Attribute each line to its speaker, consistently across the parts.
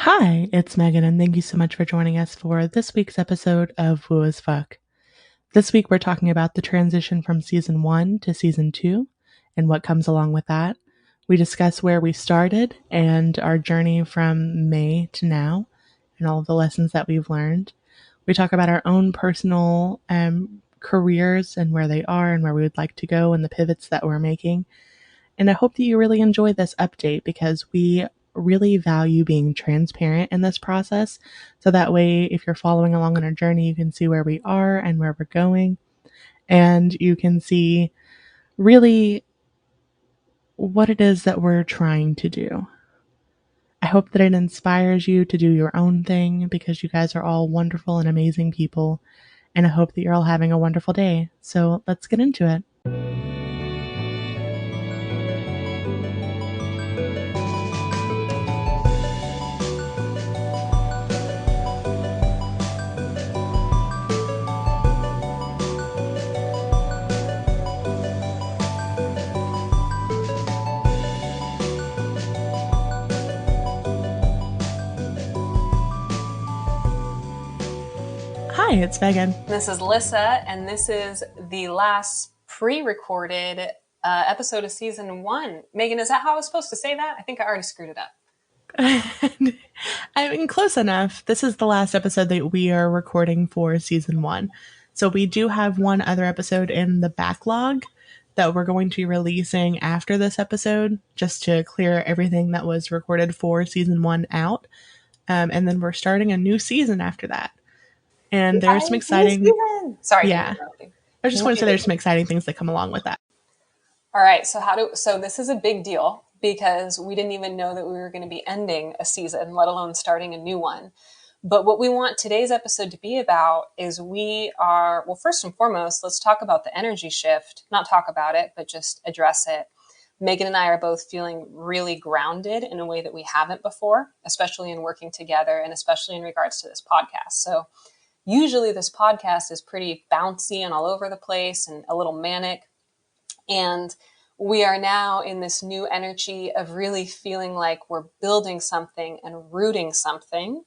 Speaker 1: Hi, it's Megan, and thank you so much for joining us for this week's episode of Woo as Fuck. This week, we're talking about the transition from season 1 to season 2 and what comes along with that. We discuss where we started and our journey from May to now and all of the lessons that we've learned. We talk about our own personal careers and where they are and where we would like to go and the pivots that we're making. And I hope that you really enjoy this update because we really value being transparent in this process. So that way, if you're following along on our journey, you can see where we are and where we're going. And you can see really what it is that we're trying to do. I hope that it inspires you to do your own thing because you guys are all wonderful and amazing people. And I hope that you're all having a wonderful day. So let's get into it. Hi, it's Megan.
Speaker 2: This is Lissa, and this is the last pre-recorded episode of season 1. Megan, is that how I was supposed to say that? I think I already screwed it up.
Speaker 1: I mean, close enough. This is the last episode that we are recording for season 1. So we do have one other episode in the backlog that we're going to be releasing after this episode, just to clear everything that was recorded for season 1 out. And then we're starting a new season after that. And there's some exciting...
Speaker 2: Sorry.
Speaker 1: Yeah. I just want to say there's some exciting things that come along with that.
Speaker 2: All right. So this is a big deal because we didn't even know that we were going to be ending a season, let alone starting a new one. But what we want today's episode to be about is first and foremost, let's talk about the energy shift, not talk about it, but just address it. Megan and I are both feeling really grounded in a way that we haven't before, especially in working together and especially in regards to this podcast. So usually this podcast is pretty bouncy and all over the place and a little manic. And we are now in this new energy of really feeling like we're building something and rooting something.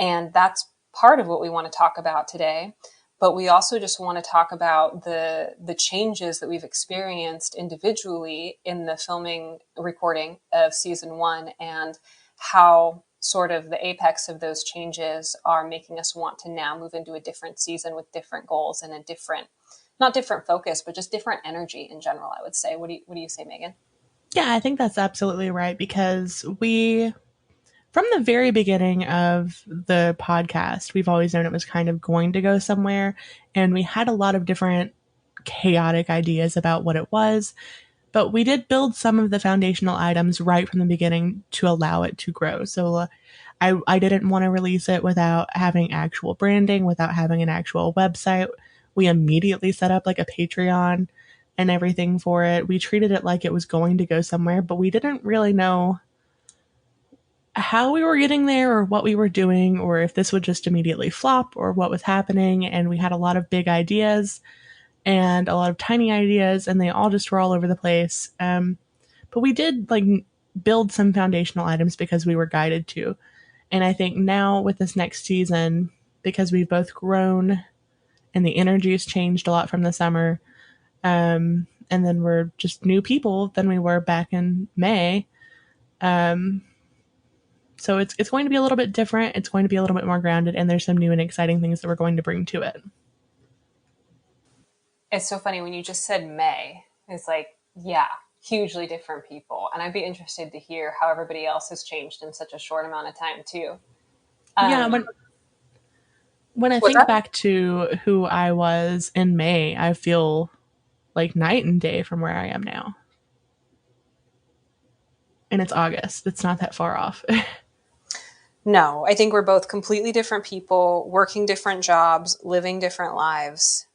Speaker 2: And that's part of what we want to talk about today. But we also just want to talk about the changes that we've experienced individually in the recording of season 1 and how sort of the apex of those changes are making us want to now move into a different season with different goals and not different focus, but just different energy in general, I would say. What do you say, Megan?
Speaker 1: Yeah, I think that's absolutely right because from the very beginning of the podcast, we've always known it was kind of going to go somewhere, and we had a lot of different chaotic ideas about what it was, but we did build some of the foundational items right from the beginning to allow it to grow. So I didn't want to release it without having actual branding, without having an actual website. We immediately set up like a Patreon and everything for it. We treated it like it was going to go somewhere, but we didn't really know how we were getting there or what we were doing or if this would just immediately flop or what was happening. And we had a lot of big ideas and a lot of tiny ideas, and they all just were all over the place. But we did build some foundational items because we were guided to. And I think now with this next season, because we've both grown and the energy has changed a lot from the summer, and then we're just new people than we were back in May. So it's going to be a little bit different. It's going to be a little bit more grounded, and there's some new and exciting things that we're going to bring to it.
Speaker 2: It's so funny when you just said May. It's like, yeah, hugely different people. And I'd be interested to hear how everybody else has changed in such a short amount of time too.
Speaker 1: Yeah, when I think back to who I was in May, I feel like night and day from where I am now. And it's August. It's not that far off.
Speaker 2: No, I think we're both completely different people, working different jobs, living different lives.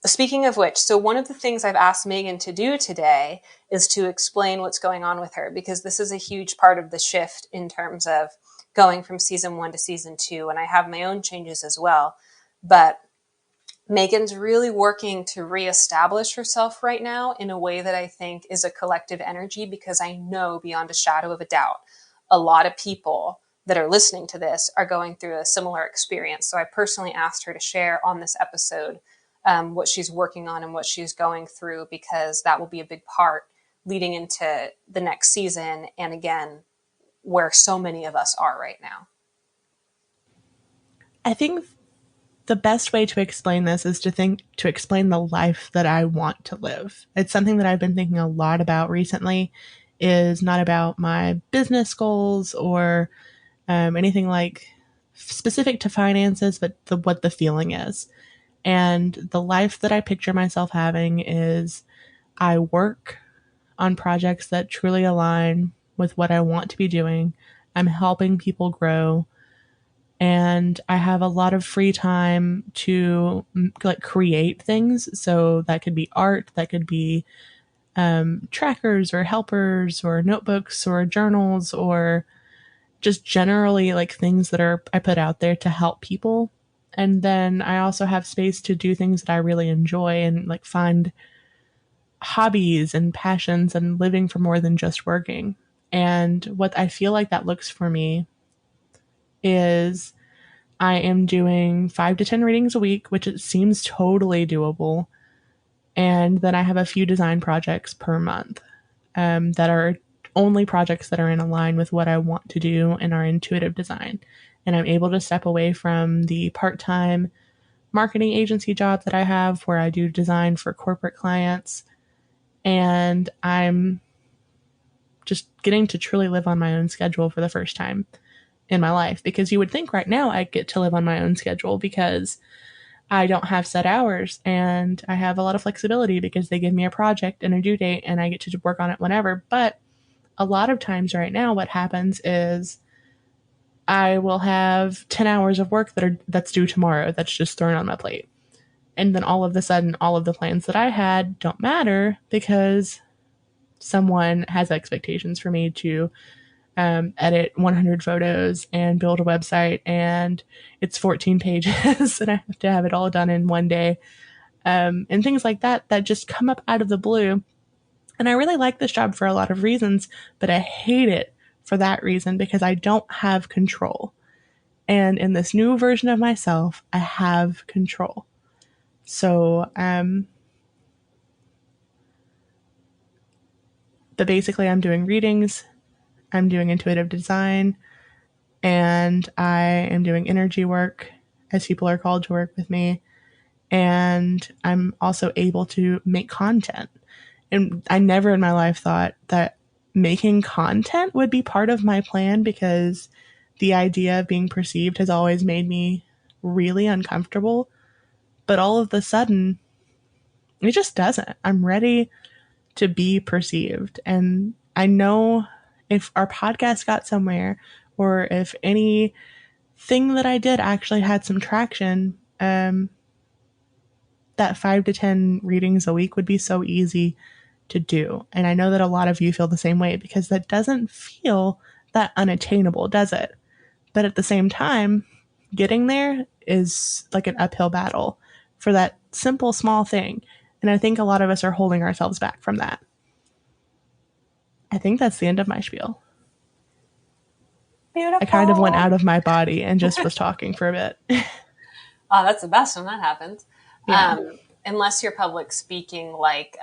Speaker 2: Speaking of which, so one of the things I've asked Megan to do today is to explain what's going on with her, because this is a huge part of the shift in terms of going from season 1 to season 2. And I have my own changes as well. But Megan's really working to reestablish herself right now in a way that I think is a collective energy, because I know beyond a shadow of a doubt a lot of people that are listening to this are going through a similar experience. So I personally asked her to share on this episode what she's working on and what she's going through, because that will be a big part leading into the next season. And again, where so many of us are right now.
Speaker 1: I think the best way to explain this is to explain the life that I want to live. It's something that I've been thinking a lot about recently, is not about my business goals or anything like specific to finances, but what the feeling is. And the life that I picture myself having is I work on projects that truly align with what I want to be doing. I'm helping people grow, and I have a lot of free time to like create things. So that could be art, that could be trackers or helpers or notebooks or journals, or just generally like things that are I put out there to help people. And then I also have space to do things that I really enjoy and like find hobbies and passions and living for more than just working. And what I feel like that looks for me is I am doing 5 to 10 readings a week, which it seems totally doable. And then I have a few design projects per month that are only projects that are in line with what I want to do and are intuitive design. And I'm able to step away from the part time marketing agency job that I have where I do design for corporate clients. And I'm just getting to truly live on my own schedule for the first time in my life, because you would think right now I get to live on my own schedule because I don't have set hours and I have a lot of flexibility because they give me a project and a due date and I get to work on it whenever. But a lot of times right now what happens is I will have 10 hours of work that's due tomorrow that's just thrown on my plate. And then all of a sudden all of the plans that I had don't matter because someone has expectations for me to edit 100 photos and build a website, and it's 14 pages and I have to have it all done in one day, and things like that that just come up out of the blue. And I really like this job for a lot of reasons, but I hate it for that reason because I don't have control. And in this new version of myself, I have control. So, but basically, I'm doing readings, I'm doing intuitive design, and I am doing energy work as people are called to work with me. And I'm also able to make content. And I never in my life thought that making content would be part of my plan, because the idea of being perceived has always made me really uncomfortable. But all of a sudden, it just doesn't. I'm ready to be perceived. And I know if our podcast got somewhere, or if anything that I did actually had some traction, that 5 to 10 readings a week would be so easy to do. And I know that a lot of you feel the same way, because that doesn't feel that unattainable, does it? But at the same time, getting there is like an uphill battle for that simple, small thing. And I think a lot of us are holding ourselves back from that. I think that's the end of my spiel.
Speaker 2: Beautiful.
Speaker 1: I kind of went out of my body and just was talking for a bit.
Speaker 2: Oh, that's the best when that happens.
Speaker 1: Yeah.
Speaker 2: Unless you're public speaking, like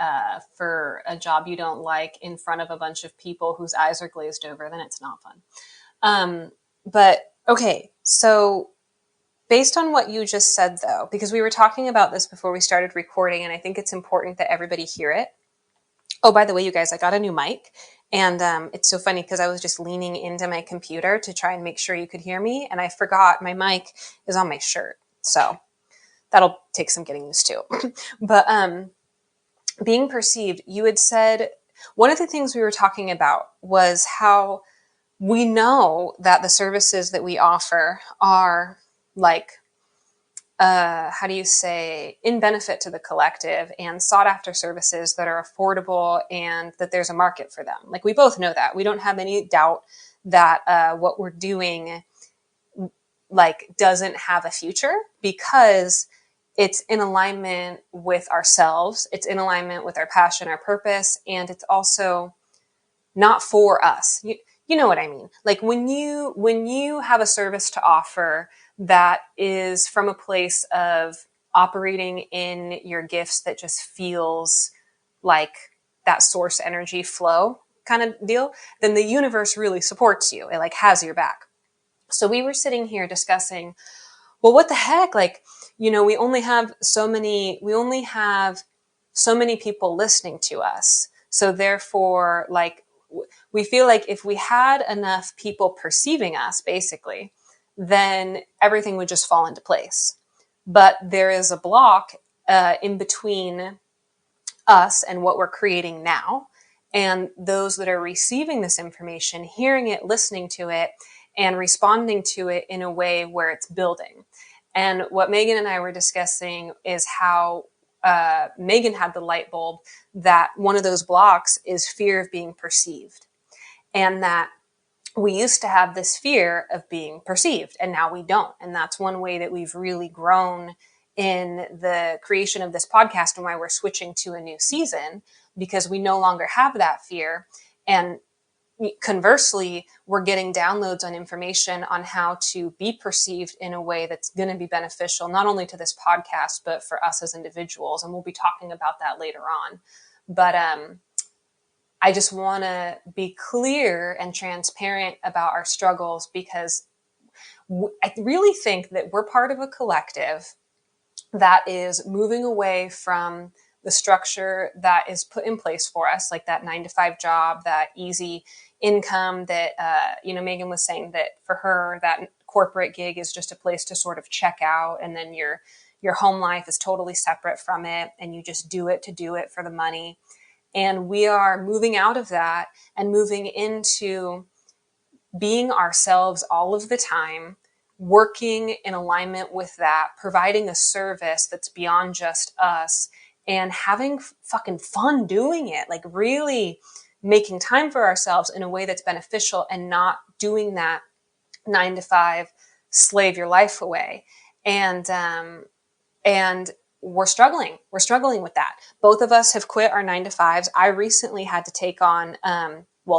Speaker 2: for a job you don't like in front of a bunch of people whose eyes are glazed over, then it's not fun. But okay, so based on what you just said, though, because we were talking about this before we started recording, and I think it's important that everybody hear it. Oh, by the way, you guys, I got a new mic. And it's so funny because I was just leaning into my computer to try and make sure you could hear me. And I forgot my mic is on my shirt. So that'll take some getting used to. But being perceived, you had said one of the things we were talking about was how we know that the services that we offer are like, how do you say, in benefit to the collective and sought after services that are affordable and that there's a market for them. Like, we both know that. We don't have any doubt that what we're doing like doesn't have a future, because it's in alignment with ourselves. It's in alignment with our passion, our purpose, and it's also not for us. You you know what I mean? Like when you have a service to offer that is from a place of operating in your gifts that just feels like that source energy flow kind of deal, then the universe really supports you. It like has your back. So we were sitting here discussing, well, what the heck? Like, we only have so many people listening to us. So therefore, like, we feel like if we had enough people perceiving us, basically, then everything would just fall into place. But there is a block in between us and what we're creating now, and those that are receiving this information, hearing it, listening to it, and responding to it in a way where it's building. And what Megan and I were discussing is how Megan had the light bulb that one of those blocks is fear of being perceived. And that we used to have this fear of being perceived, and now we don't. And that's one way that we've really grown in the creation of this podcast and why we're switching to a new season, because we no longer have that fear. And conversely, we're getting downloads on information on how to be perceived in a way that's going to be beneficial, not only to this podcast, but for us as individuals. And we'll be talking about that later on. But I just want to be clear and transparent about our struggles, because I really think that we're part of a collective that is moving away from the structure that is put in place for us, like that 9 to 5 job, that easy income that, Megan was saying that for her, that corporate gig is just a place to sort of check out. And then your home life is totally separate from it. And you just do it to do it for the money. And we are moving out of that and moving into being ourselves all of the time, working in alignment with that, providing a service that's beyond just us, and having fucking fun doing it. Like really making time for ourselves in a way that's beneficial, and not doing that 9 to 5 slave your life away. And we're struggling. We're struggling with that. Both of us have quit our 9 to 5s. I recently had to take on,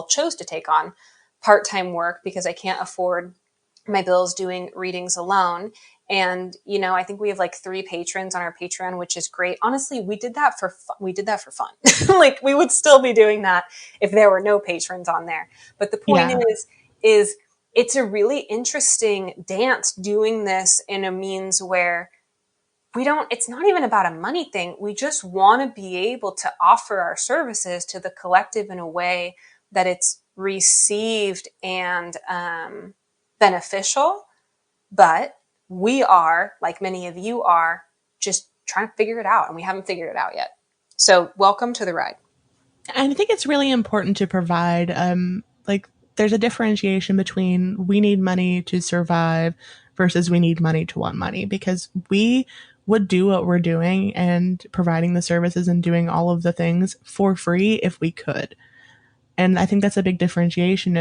Speaker 2: chose to take on part-time work because I can't afford my bills doing readings alone. And, I think we have like 3 patrons on our Patreon, which is great. Honestly, we did that for fun. Like we would still be doing that if there were no patrons on there. But the point
Speaker 1: Yeah.
Speaker 2: is it's a really interesting dance doing this in a means where it's not even about a money thing. We just want to be able to offer our services to the collective in a way that it's received and beneficial. But we are, like many of you are, just trying to figure it out, and we haven't figured it out yet. So welcome to the ride.
Speaker 1: I think it's really important to provide, there's a differentiation between we need money to survive versus we need money to want money, because we would do what we're doing and providing the services and doing all of the things for free if we could. And I think that's a big differentiation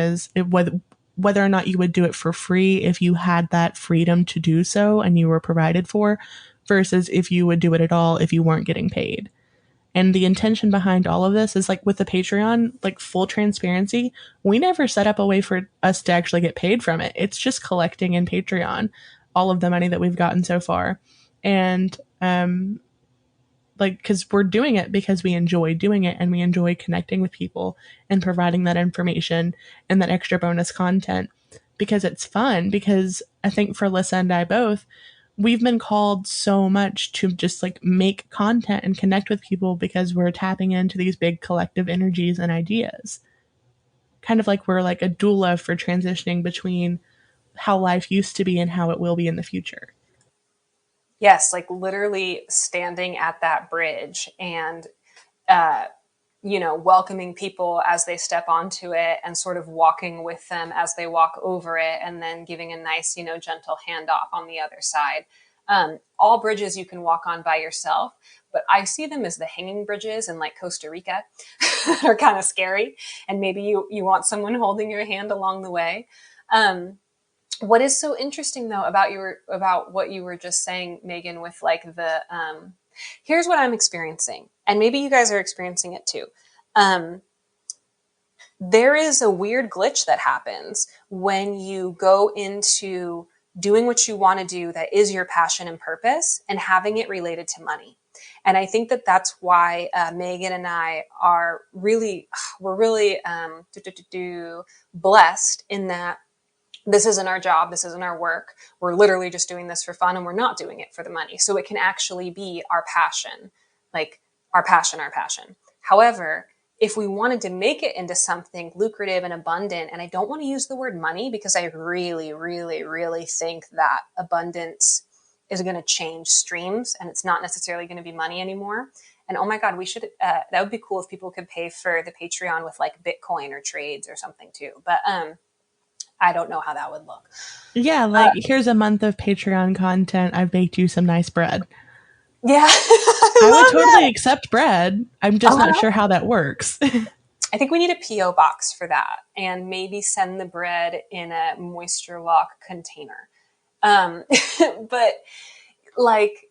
Speaker 1: whether or not you would do it for free if you had that freedom to do so and you were provided for, versus if you would do it at all if you weren't getting paid. And the intention behind all of this is, like with the Patreon, like full transparency, we never set up a way for us to actually get paid from it. It's just collecting in Patreon all of the money that we've gotten so far. And because we're doing it because we enjoy doing it, and we enjoy connecting with people and providing that information and that extra bonus content because it's fun. Because I think for Lissa and I both, we've been called so much to just like make content and connect with people because we're tapping into these big collective energies and ideas. Kind of like we're like a doula for transitioning between how life used to be and how it will be in the future.
Speaker 2: Yes, like literally standing at that bridge and uh, welcoming people as they step onto it, and sort of walking with them as they walk over it, and then giving a nice, gentle handoff on the other side. All bridges you can walk on by yourself, but I see them as the hanging bridges in like Costa Rica are kind of scary. And maybe you want someone holding your hand along the way. What is so interesting though about what you were just saying, Megan, with like here's what I'm experiencing, and maybe you guys are experiencing it too. there is a weird glitch that happens when you go into doing what you want to do that is your passion and purpose and having it related to money. And I think that that's why Megan and I are really, we're really blessed in that this isn't our job. This isn't our work. We're literally just doing this for fun and we're not doing it for the money. So it can actually be our passion, like our passion, our passion. However, if we wanted to make it into something lucrative and abundant, and I don't want to use the word money because I really, really, really think that abundance is going to change streams and it's not necessarily going to be money anymore. And oh my God, we should, that would be cool if people could pay for the Patreon with like Bitcoin or trades or something too. But, I don't know how that would look.
Speaker 1: Yeah, like here's a month of Patreon content. I've baked you some nice bread.
Speaker 2: Yeah,
Speaker 1: I would totally accept bread. I'm just not sure how that works.
Speaker 2: I think we need a P.O. box for that and maybe send the bread in a moisture lock container. But like,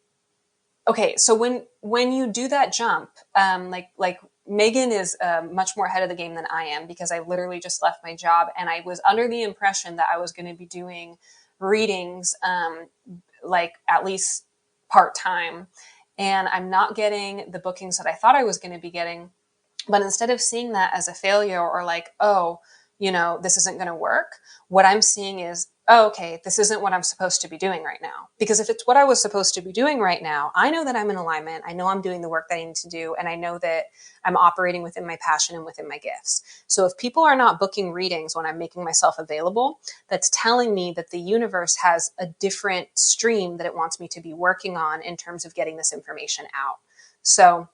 Speaker 2: okay, so when you do that jump, like Megan is much more ahead of the game than I am because I literally just left my job and I was under the impression that I was going to be doing readings, like at least part-time. And I'm not getting the bookings that I thought I was going to be getting. But instead of seeing that as a failure or like, oh, this isn't going to work, what I'm seeing is, oh, okay, this isn't what I'm supposed to be doing right now. Because if it's what I was supposed to be doing right now, I know that I'm in alignment. I know I'm doing the work that I need to do. And I know that I'm operating within my passion and within my gifts. So if people are not booking readings when I'm making myself available, that's telling me that the universe has a different stream that it wants me to be working on in terms of getting this information out. So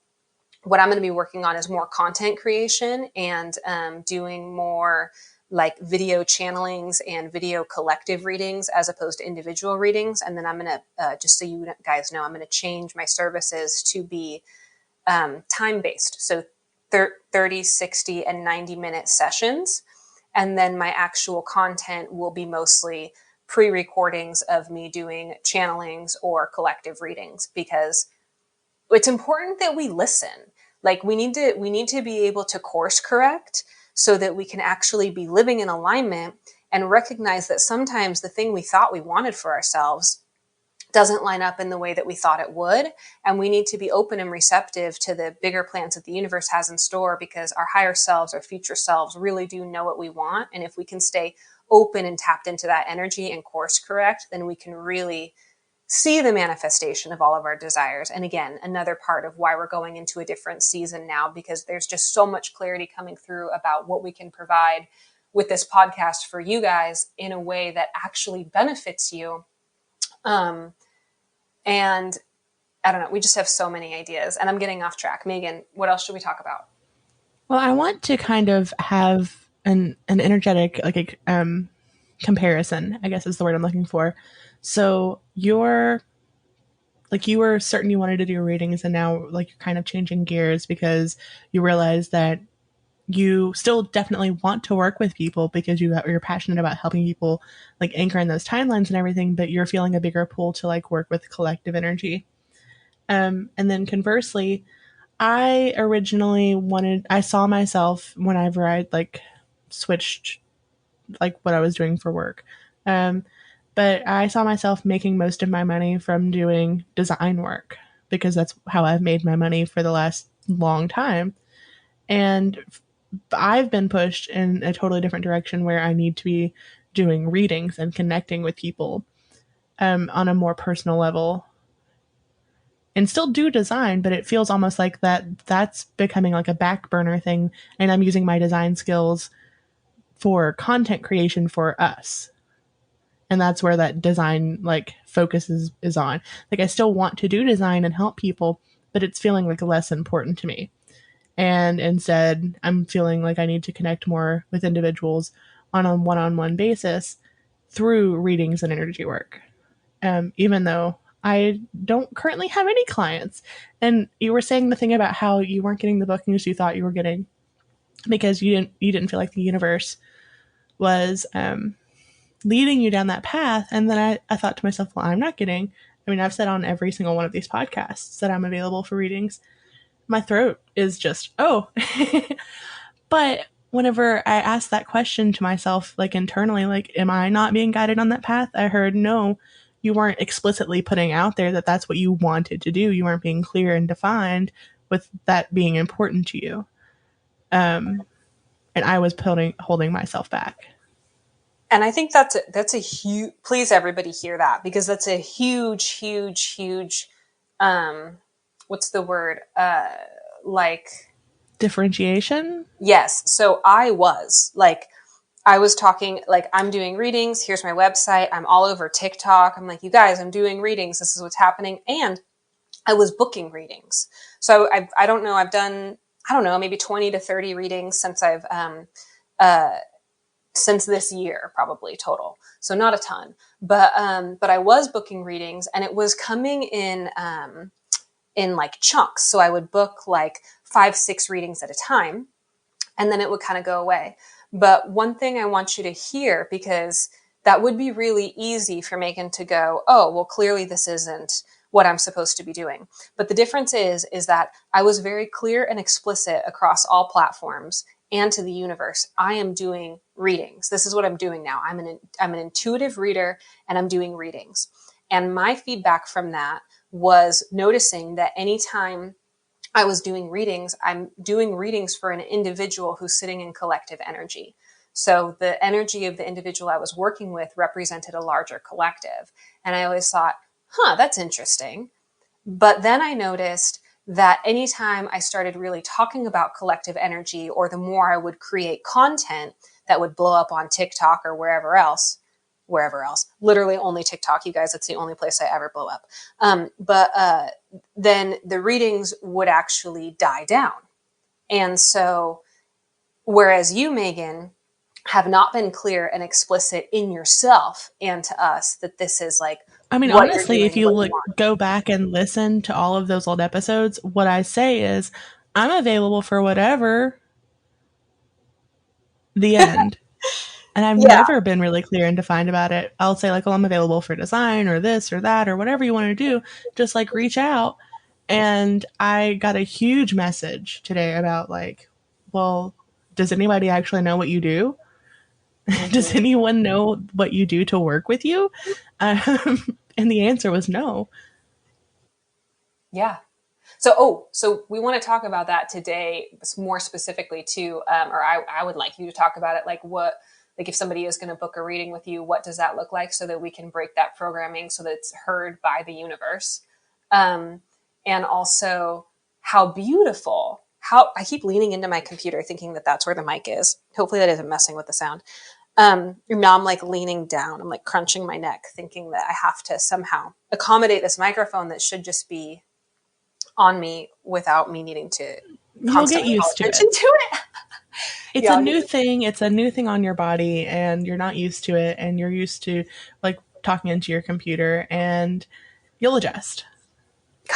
Speaker 2: what I'm going to be working on is more content creation and doing more like video channelings and video collective readings as opposed to individual readings. And then I'm going to, just so you guys know, I'm going to change my services to be time-based. So 30, 60, and 90-minute sessions. And then my actual content will be mostly pre-recordings of me doing channelings or collective readings because it's important that we listen. Like we need to be able to course correct so that we can actually be living in alignment and recognize that sometimes the thing we thought we wanted for ourselves doesn't line up in the way that we thought it would. And we need to be open and receptive to the bigger plans that the universe has in store because our higher selves, our future selves really do know what we want. And if we can stay open and tapped into that energy and course correct, then we can really see the manifestation of all of our desires. And again, another part of why we're going into a different season now, because there's just so much clarity coming through about what we can provide with this podcast for you guys in a way that actually benefits you. And I don't know, we just have so many ideas and I'm getting off track. Megan, what else should we talk about?
Speaker 1: Well, I want to kind of have an energetic, like a comparison, I guess is the word I'm looking for. So you were certain you wanted to do readings and now like you're kind of changing gears because you realize that you still definitely want to work with people because you're passionate about helping people like anchor in those timelines and everything, but you're feeling a bigger pull to like work with collective energy. And then conversely, I saw myself whenever I like switched like what I was doing for work. But I saw myself making most of my money from doing design work because that's how I've made my money for the last long time. And I've been pushed in a totally different direction where I need to be doing readings and connecting with people on a more personal level and still do design, but it feels almost like that's becoming like a back burner thing. And I'm using my design skills for content creation for us. And that's where that design like focus is on. Like I still want to do design and help people, but it's feeling like less important to me. And instead, I'm feeling like I need to connect more with individuals on a one-on-one basis through readings and energy work. Even though I don't currently have any clients. And you were saying the thing about how you weren't getting the bookings you thought you were getting because you didn't feel like the universe was leading you down that path. And then I thought to myself, well, I've said on every single one of these podcasts that I'm available for readings. My throat is just, oh. But whenever I asked that question to myself, like internally, like, am I not being guided on that path? I heard, no, you weren't explicitly putting out there that that's what you wanted to do. You weren't being clear and defined with that being important to you. And I was holding myself back.
Speaker 2: And I think that's a huge, please everybody hear that, because that's a huge, huge, huge, um, what's the word? Like,
Speaker 1: Differentiation?
Speaker 2: yes. So I was talking, like, I'm doing readings. Here's my website. I'm all over TikTok. I'm like, you guys, I'm doing readings. This is what's happening. And I was booking readings. So I don't know, I've done, I don't know, maybe 20 to 30 readings uh, since this year, probably total. So not a ton, but I was booking readings, and it was coming in like chunks. So I would book like 5, 6 readings at a time, and then it would kind of go away. But one thing I want you to hear, because that would be really easy for Megan to go, oh, well, clearly this isn't what I'm supposed to be doing. But the difference is that I was very clear and explicit across all platforms and to the universe. I am doing readings. This is what I'm doing now. I'm an intuitive reader, and I'm doing readings. And my feedback from that was noticing that anytime I was doing readings, I'm doing readings for an individual who's sitting in collective energy. So the energy of the individual I was working with represented a larger collective. And I always thought, that's interesting. But then I noticed that anytime I started really talking about collective energy, or the more I would create content that would blow up on TikTok or wherever else, literally only TikTok, you guys, it's the only place I ever blow up. But then the readings would actually die down. And so, whereas you, Megan, have not been clear and explicit in yourself and to us that this is like
Speaker 1: I mean,
Speaker 2: what you're
Speaker 1: honestly,
Speaker 2: doing
Speaker 1: if
Speaker 2: and
Speaker 1: you
Speaker 2: what you
Speaker 1: look,
Speaker 2: want.
Speaker 1: go back and listen to all of those old episodes, what I say is, I'm available for whatever, the end. And I've
Speaker 2: Yeah.
Speaker 1: never been really clear and defined about it. I'll say, like, well, I'm available for design or this or that or whatever you want to do. Just like reach out. And I got a huge message today about, like, well, does anybody actually know what you do? Does
Speaker 2: Mm-hmm.
Speaker 1: anyone know what you do to work with you? And the answer was no.
Speaker 2: Yeah. So we want to talk about that today, more specifically too, or I would like you to talk about it, like if somebody is going to book a reading with you, what does that look like, so that we can break that programming so that it's heard by the universe, um, and also how beautiful. How I keep leaning into my computer, thinking that that's where the mic is. Hopefully, that isn't messing with the sound. Now I'm like leaning down, I'm like crunching my neck, thinking that I have to somehow accommodate this microphone that should just be on me without me needing to
Speaker 1: You'll get
Speaker 2: constantly call
Speaker 1: used to it.
Speaker 2: attention to it.
Speaker 1: It's a
Speaker 2: Yeah.
Speaker 1: new thing. It's a new thing on your body, and you're not used to it. And you're used to, like, talking into your computer, and you'll adjust.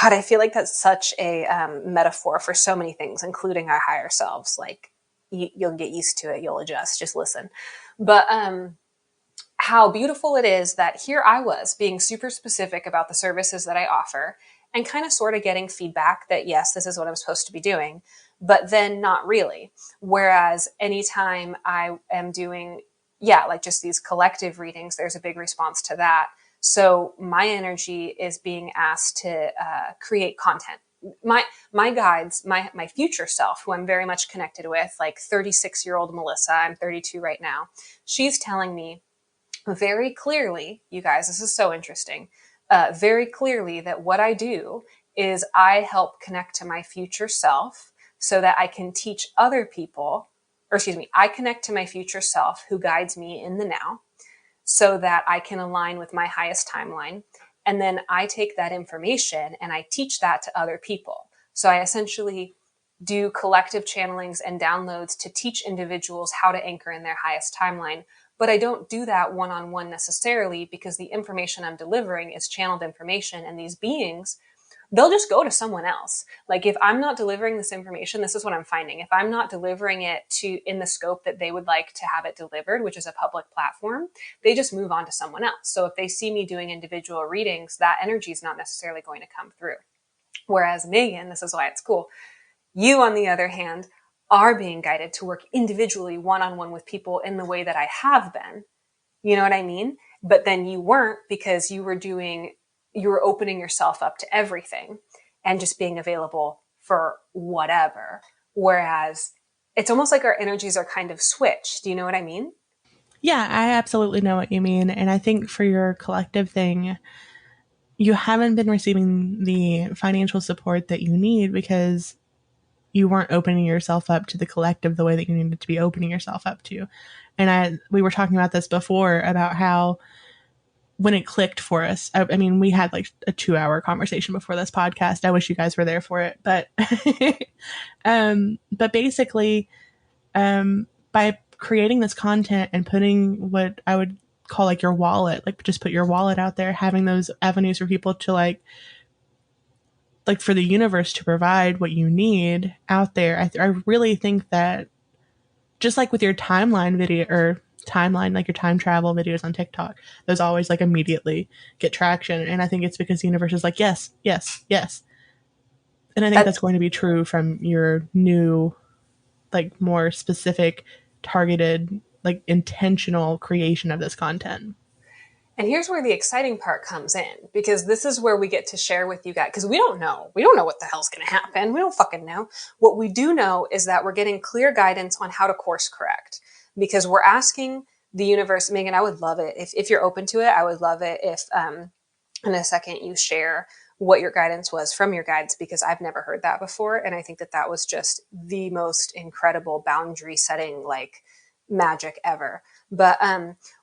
Speaker 2: God, I feel like that's such a metaphor for so many things, including our higher selves. Like, you'll get used to it. You'll adjust. Just listen. But how beautiful it is that here I was being super specific about the services that I offer, and kind of sort of getting feedback that, yes, this is what I'm supposed to be doing, but then not really. Whereas anytime I am doing, yeah, like just these collective readings, there's a big response to that. So my energy is being asked to create content. My guides, my future self, who I'm very much connected with, like 36-year-old Melissa, I'm 32 right now. She's telling me very clearly, you guys, this is so interesting, very clearly that what I do is I help connect to my future self so that I can teach other people, or excuse me, I connect to my future self who guides me in the now so that I can align with my highest timeline. And then I take that information and I teach that to other people. So I essentially do collective channelings and downloads to teach individuals how to anchor in their highest timeline. But I don't do that one-on-one necessarily, because the information I'm delivering is channeled information, and these beings, they'll just go to someone else. Like, if I'm not delivering this information, this is what I'm finding. If I'm not delivering it to in the scope that they would like to have it delivered, which is a public platform, they just move on to someone else. So if they see me doing individual readings, that energy is not necessarily going to come through. Whereas Megan, this is why it's cool. You, on the other hand, are being guided to work individually one-on-one with people in the way that I have been. You know what I mean? But then you weren't, because you were opening yourself up to everything and just being available for whatever. Whereas it's almost like our energies are kind of switched. Do you know what I mean?
Speaker 1: Yeah, I absolutely know what you mean. And I think for your collective thing, you haven't been receiving the financial support that you need because you weren't opening yourself up to the collective the way that you needed to be opening yourself up to. And we were talking about this before about how when it clicked for us, I mean, we had like a 2-hour conversation before this podcast. I wish you guys were there for it, but basically, by creating this content and putting what I would call like your wallet, like just put your wallet out there, having those avenues for people to like for the universe to provide what you need out there. I really think that just like with your timeline video or timeline, like your time travel videos on TikTok, those always like immediately get traction. And I think it's because the universe is like, yes, yes, yes. And I think
Speaker 2: That's
Speaker 1: that's going to be true from your new, like more specific, targeted, like intentional creation of this content.
Speaker 2: And here's where the exciting part comes in, because this is where we get to share with you guys, because we don't know. We don't know what the hell's going to happen. We don't fucking know. What we do know is that we're getting clear guidance on how to course correct, because we're asking the universe. Megan, I would love it if you're open to it. I would love it if in a second you share what your guidance was from your guides, because I've never heard that before. And I think that that was just the most incredible boundary setting, like magic ever. But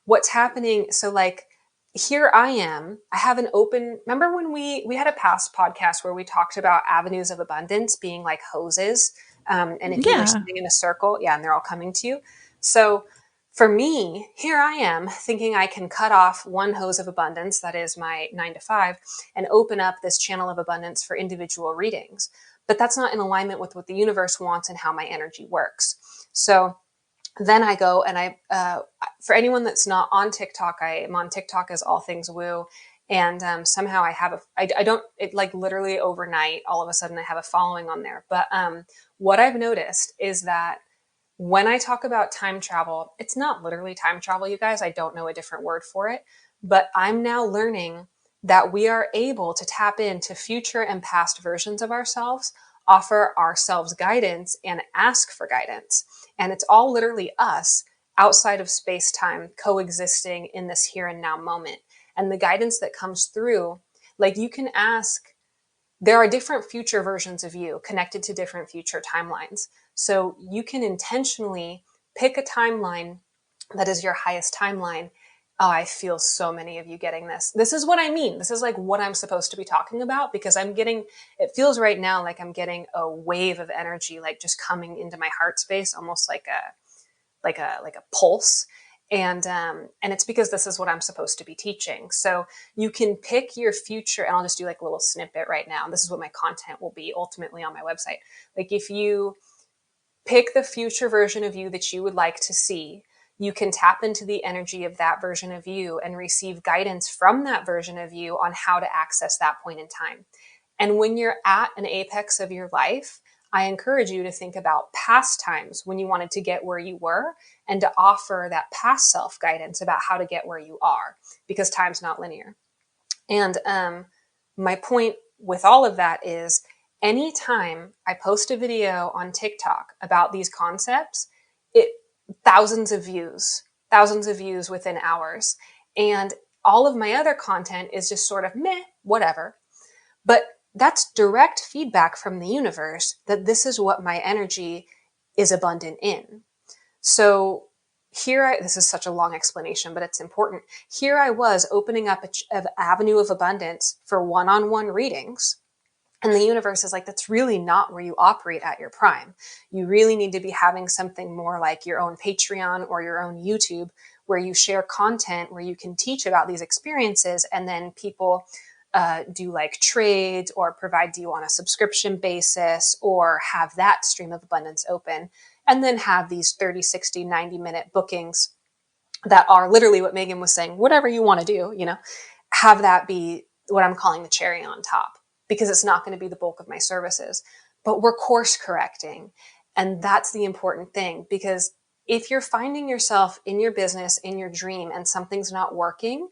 Speaker 2: what's happening? So like, here I am. I have an open. Remember when we had a past podcast where we talked about avenues of abundance being like hoses, and if you were
Speaker 1: Yeah.
Speaker 2: sitting in a circle, yeah, and they're all coming to you. So for me, here I am thinking I can cut off one hose of abundance, that is my 9 to 5, and open up this channel of abundance for individual readings. But that's not in alignment with what the universe wants and how my energy works. So then I go and for anyone that's not on TikTok, I am on TikTok as all things woo. And somehow I don't, it like literally overnight, all of a sudden I have a following on there. But what I've noticed is that when I talk about time travel, it's not literally time travel, you guys. I don't know a different word for it. But I'm now learning that we are able to tap into future and past versions of ourselves, offer ourselves guidance, and ask for guidance. And it's all literally us outside of space time coexisting in this here and now moment. And the guidance that comes through, like you can ask, there are different future versions of you connected to different future timelines. So you can intentionally pick a timeline that is your highest timeline. Oh, I feel so many of you getting this. This is what I mean. This is like what I'm supposed to be talking about, because it feels right now like I'm getting a wave of energy, like just coming into my heart space, almost like a pulse. And it's because this is what I'm supposed to be teaching. So you can pick your future, and I'll just do like a little snippet right now. This is what my content will be ultimately on my website. Like if you pick the future version of you that you would like to see, you can tap into the energy of that version of you and receive guidance from that version of you on how to access that point in time. And when you're at an apex of your life, I encourage you to think about past times when you wanted to get where you were, and to offer that past self guidance about how to get where you are, because time's not linear. And my point with all of that is, anytime I post a video on TikTok about these concepts, it thousands of views within hours. And all of my other content is just sort of meh, whatever. But that's direct feedback from the universe that this is what my energy is abundant in. So this is such a long explanation, but it's important. Here I was opening up an avenue of abundance for one-on-one readings. And the universe is like, that's really not where you operate at your prime. You really need to be having something more like your own Patreon or your own YouTube, where you share content, where you can teach about these experiences, and then people do like trades or provide you on a subscription basis, or have that stream of abundance open, and then have these 30, 60, 90-minute bookings that are literally what Megan was saying, whatever you want to do, have that be what I'm calling the cherry on top, because it's not going to be the bulk of my services. But we're course correcting. And that's the important thing, because if you're finding yourself in your business, in your dream, and something's not working,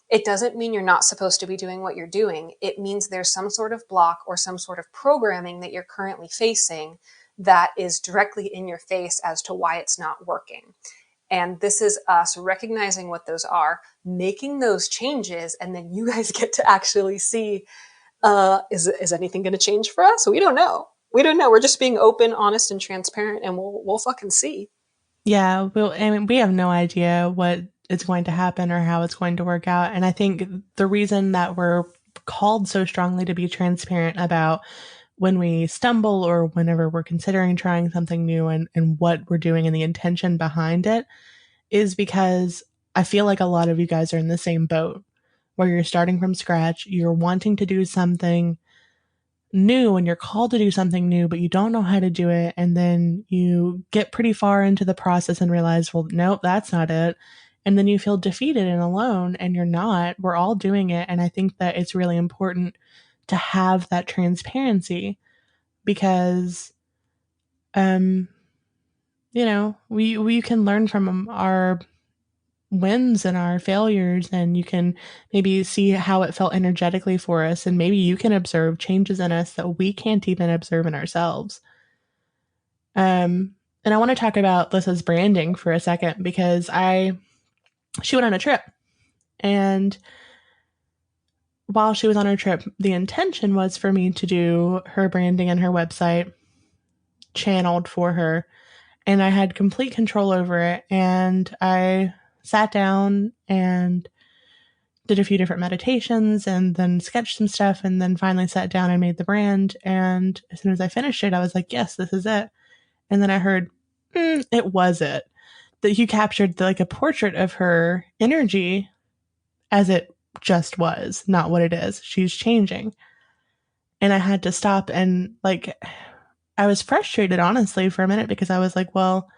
Speaker 2: it doesn't mean you're not supposed to be doing what you're doing. It means there's some sort of block or some sort of programming that you're currently facing that is directly in your face as to why it's not working. And this is us recognizing what those are, making those changes, and then you guys get to actually see, is anything going to change for us? We don't know. We don't know. We're just being open, honest, and transparent, and we'll fucking see.
Speaker 1: Yeah, I mean, we have no idea what is going to happen or how it's going to work out. And I think the reason that we're called so strongly to be transparent about when we stumble or whenever we're considering trying something new and what we're doing and the intention behind it is because I feel like a lot of you guys are in the same boat where you're starting from scratch, you're wanting to do something new and you're called to do something new, but you don't know how to do it. And then you get pretty far into the process and realize, well, nope, that's not it. And then you feel defeated and alone, and you're not. We're all doing it. And I think that it's really important to have that transparency because, um, we can learn from our wins and our failures, and you can maybe see how it felt energetically for us, and maybe you can observe changes in us that we can't even observe in ourselves. And I want to talk about Lissa's branding for a second because I she went on a trip, and while she was on her trip, the intention was for me to do her branding and her website channeled for her, and I had complete control over it. And I sat down and did a few different meditations and then sketched some stuff and then finally sat down and made the brand. And as soon as I finished it, I was like, yes, this is it. And then I heard, it was it. That you captured like a portrait of her energy as it just was, not what it is. She's changing. And I had to stop and like, I was frustrated honestly for a minute because I was like, well,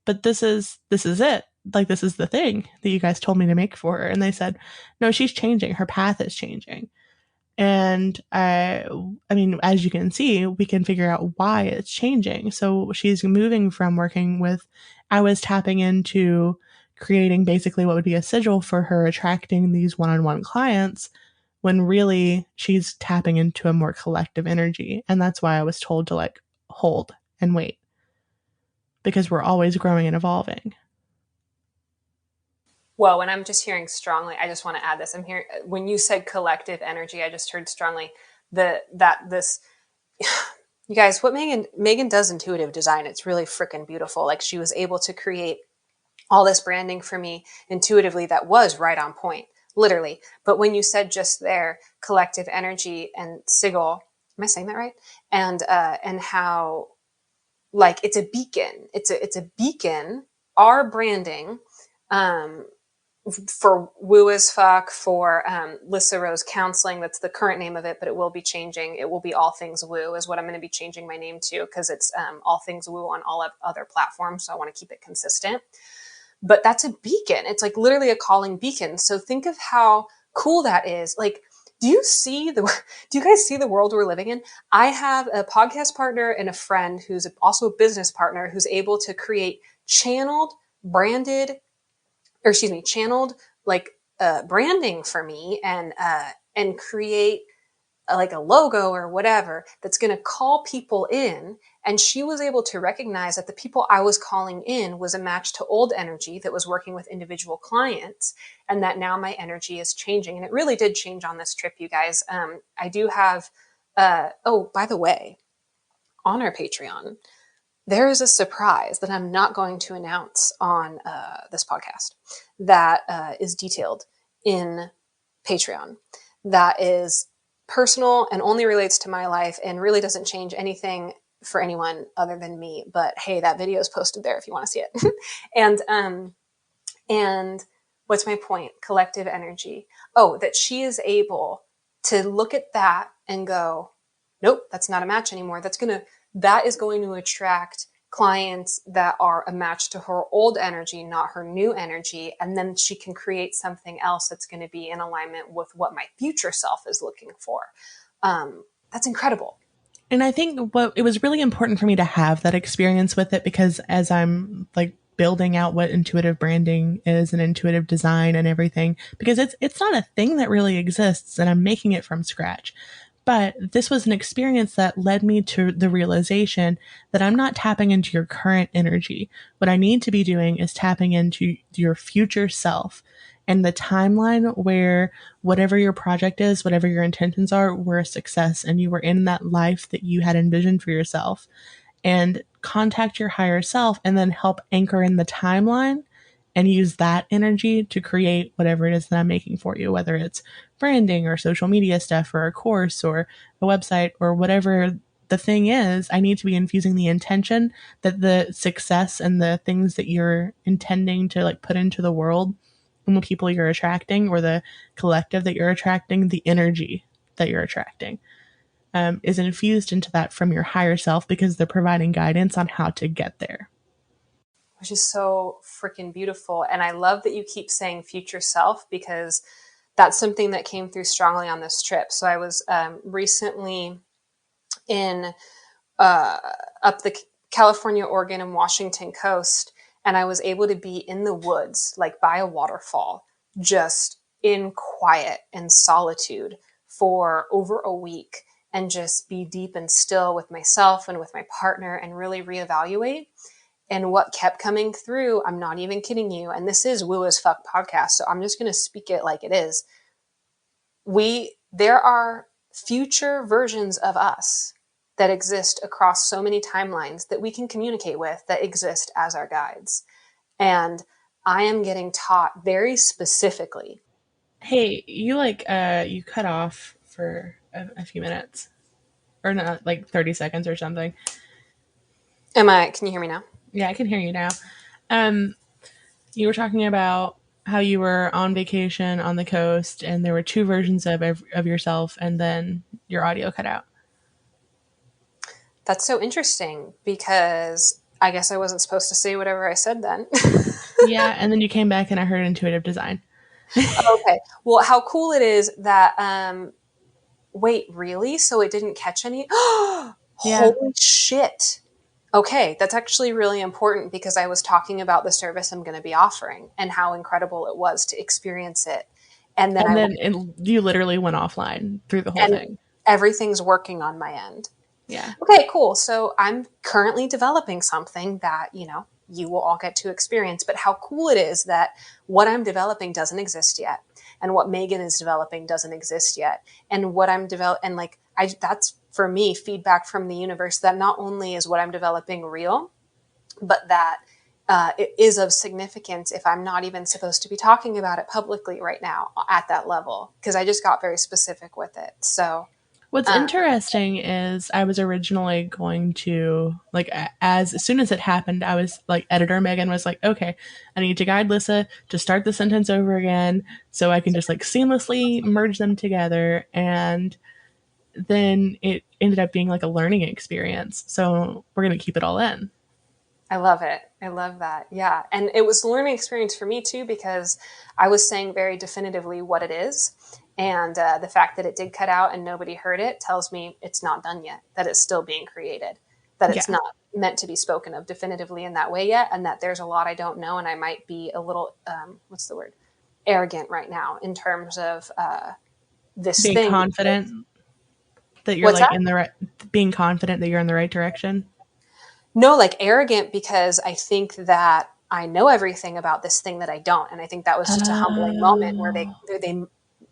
Speaker 1: but this is it. Like this is the thing that you guys told me to make for her. And they said, no, she's changing. Her path is changing. And I mean, as you can see, we can figure out why it's changing. So she's moving from working with, I was tapping into creating basically what would be a sigil for her attracting these one-on-one clients when really she's tapping into a more collective energy. And that's why I was told to like hold and wait because we're always growing and evolving.
Speaker 2: Well, when I'm just hearing strongly, I just want to add this. I'm hearing when you said collective energy, I just heard strongly that this you guys, what Megan does intuitive design, it's really freaking beautiful. Like she was able to create all this branding for me intuitively that was right on point, literally. But when you said just there, collective energy and sigil, am I saying that right? And how like it's a beacon. It's a beacon. Our branding, um, for Woo as Fuck, for Lissa Rose Counseling. That's the current name of it, but it will be changing. It will be All Things Woo is what I'm going to be changing my name to because it's All Things Woo on all other platforms. So I want to keep it consistent. But that's a beacon. It's like literally a calling beacon. So think of how cool that is. Like, do you guys see the world we're living in? I have a podcast partner and a friend who's also a business partner who's able to create channeled, branded or excuse me, channeled like branding for me and create like a logo or whatever that's going to call people in. And she was able to recognize that the people I was calling in was a match to old energy that was working with individual clients, and that now my energy is changing. And it really did change on this trip, you guys. I do have. Oh, by the way, on our Patreon, there is a surprise that I'm not going to announce on this podcast that is detailed in Patreon. That is personal and only relates to my life and really doesn't change anything for anyone other than me. But hey, that video is posted there if you want to see it. And what's my point? Collective energy. Oh, that she is able to look at that and go, nope, that's not a match anymore. That is going to attract clients that are a match to her old energy, not her new energy. And then she can create something else that's going to be in alignment with what my future self is looking for. That's incredible.
Speaker 1: And I think what it was really important for me to have that experience with it, because as I'm like building out what intuitive branding is and intuitive design and everything, because it's not a thing that really exists and I'm making it from scratch. But this was an experience that led me to the realization that I'm not tapping into your current energy. What I need to be doing is tapping into your future self and the timeline where whatever your project is, whatever your intentions are, were a success and you were in that life that you had envisioned for yourself. And contact your higher self and then help anchor in the timeline and use that energy to create whatever it is that I'm making for you, whether it's branding or social media stuff or a course or a website or whatever the thing is. I need to be infusing the intention that the success and the things that you're intending to like put into the world and the people you're attracting or the collective that you're attracting, the energy that you're attracting, is infused into that from your higher self because they're providing guidance on how to get there.
Speaker 2: Which is so freaking beautiful. And I love that you keep saying future self, because that's something that came through strongly on this trip. So I was recently in up the California, Oregon, and Washington coast, and I was able to be in the woods, like by a waterfall, just in quiet and solitude for over a week, and just be deep and still with myself and with my partner and really reevaluate. And what kept coming through, I'm not even kidding you, and this is Woo as Fuck podcast, so I'm just going to speak it like it is. There are future versions of us that exist across so many timelines that we can communicate with, that exist as our guides. And I am getting taught very specifically.
Speaker 1: Hey, you cut off for a few minutes, or not, like 30 seconds or something.
Speaker 2: Can you hear me now?
Speaker 1: Yeah, I can hear you now. Um, you were talking about how you were on vacation on the coast and there were two versions of yourself and then your audio cut out.
Speaker 2: That's so interesting, because I guess I wasn't supposed to say whatever I said then.
Speaker 1: Yeah, and then you came back and I heard intuitive design.
Speaker 2: Okay. Well, how cool it is that, wait, really? So it didn't catch any?
Speaker 1: Yeah.
Speaker 2: Holy shit. Okay, that's actually really important, because I was talking about the service I'm going to be offering and how incredible it was to experience it. And then
Speaker 1: And then you literally went offline through the whole
Speaker 2: and
Speaker 1: thing.
Speaker 2: everything's working on my end.
Speaker 1: Yeah.
Speaker 2: Okay, cool. So I'm currently developing something that, you will all get to experience. But how cool it is that what I'm developing doesn't exist yet. And what Megan is developing doesn't exist yet. And what I'm developing, and that's for me feedback from the universe that not only is what I'm developing real, but that it is of significance if I'm not even supposed to be talking about it publicly right now at that level, because I just got very specific with it. So
Speaker 1: What's interesting is I was originally going to, like, as soon as it happened, I was like, editor Megan was like, okay, I need to guide Lissa to start the sentence over again so I can just like seamlessly merge them together. And then it ended up being like a learning experience. So we're going to keep it all in.
Speaker 2: I love it. I love that. Yeah. And it was a learning experience for me too, because I was saying very definitively what it is. And the fact that it did cut out and nobody heard it tells me it's not done yet, that it's still being created, that it's not meant to be spoken of definitively in that way yet. And that there's a lot I don't know. And I might be a little, what's the word? Arrogant right now in terms of this
Speaker 1: being
Speaker 2: thing.
Speaker 1: Confident that you're in the right, being confident that you're in the right direction.
Speaker 2: No, like arrogant, because I think that I know everything about this thing that I don't. And I think that was just a humbling moment where they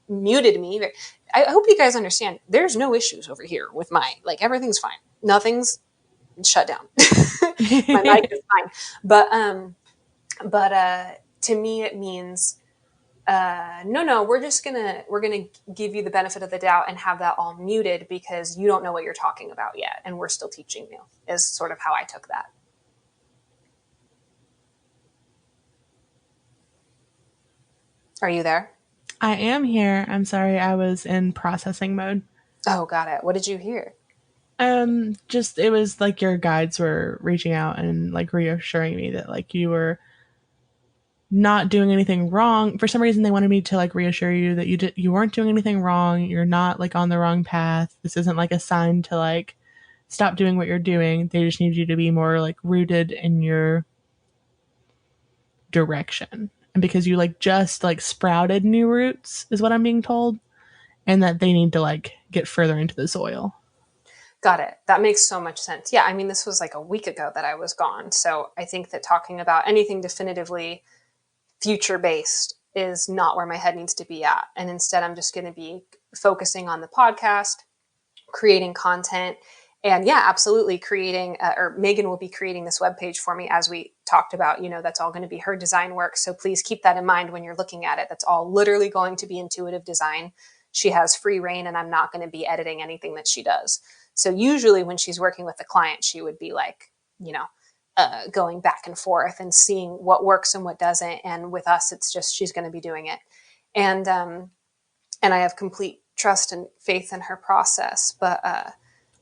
Speaker 2: muted me. I hope you guys understand. There's no issues over here with everything's fine. Nothing's shut down. My mic is fine. But to me, it means, no, we're gonna give you the benefit of the doubt and have that all muted because you don't know what you're talking about yet, and we're still teaching you. Is sort of how I took that. Are you there?
Speaker 1: I am here. I'm sorry, I was in processing mode.
Speaker 2: Oh, got it. What did you hear?
Speaker 1: Just it was like your guides were reaching out and like reassuring me that like you were not doing anything wrong. For some reason they wanted me to like reassure you that you weren't doing anything wrong. You're not like on the wrong path. This isn't like a sign to like stop doing what you're doing. They just need you to be more like rooted in your direction. And because you like just like sprouted new roots is what I'm being told, and that they need to like get further into the soil.
Speaker 2: Got it. That makes so much sense. Yeah, I mean, this was like a week ago that I was gone. So I think that talking about anything definitively future based is not where my head needs to be at. And instead, I'm just going to be focusing on the podcast, creating content. And yeah, absolutely creating, or Megan will be creating this webpage for me as we talked about. That's all going to be her design work. So please keep that in mind when you're looking at it. That's all literally going to be intuitive design. She has free reign, and I'm not going to be editing anything that she does. So usually when she's working with the client, she would be like, going back and forth and seeing what works and what doesn't. And with us, it's just she's going to be doing it. And I have complete trust and faith in her process. But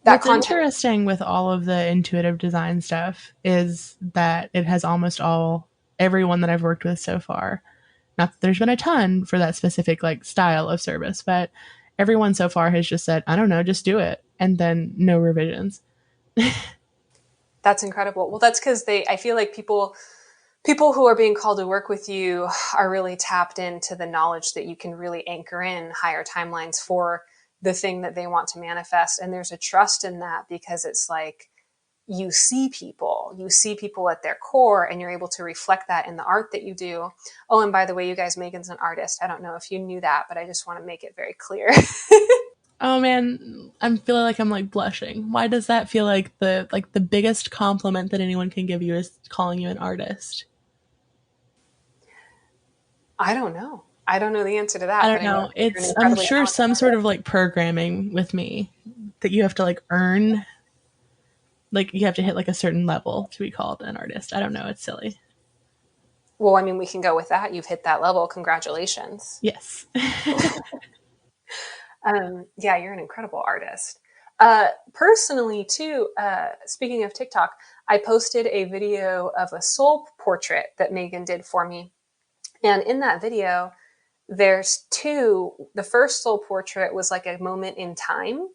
Speaker 1: What's interesting with all of the intuitive design stuff is that it has almost everyone that I've worked with so far. Not that there's been a ton for that specific like style of service, but everyone so far has just said, I don't know, just do it. And then no revisions.
Speaker 2: That's incredible. Well, that's because I feel like people who are being called to work with you are really tapped into the knowledge that you can really anchor in higher timelines for the thing that they want to manifest. And there's a trust in that because it's like you see people at their core, and you're able to reflect that in the art that you do. Oh, and by the way, you guys, Megan's an artist. I don't know if you knew that, but I just want to make it very clear.
Speaker 1: Oh man, I'm feeling like I'm like blushing. Why does that feel like the biggest compliment that anyone can give you is calling you an artist?
Speaker 2: I don't know. I don't know the answer to that.
Speaker 1: I don't know. I'm sure some sort of like programming with me that you have to like earn. Like you have to hit like a certain level to be called an artist. I don't know. It's silly.
Speaker 2: Well, I mean, we can go with that. You've hit that level. Congratulations.
Speaker 1: Yes.
Speaker 2: Yeah, you're an incredible artist. Personally, too, speaking of TikTok, I posted a video of a soul portrait that Megan did for me. And in that video, there's two. The first soul portrait was like a moment in time.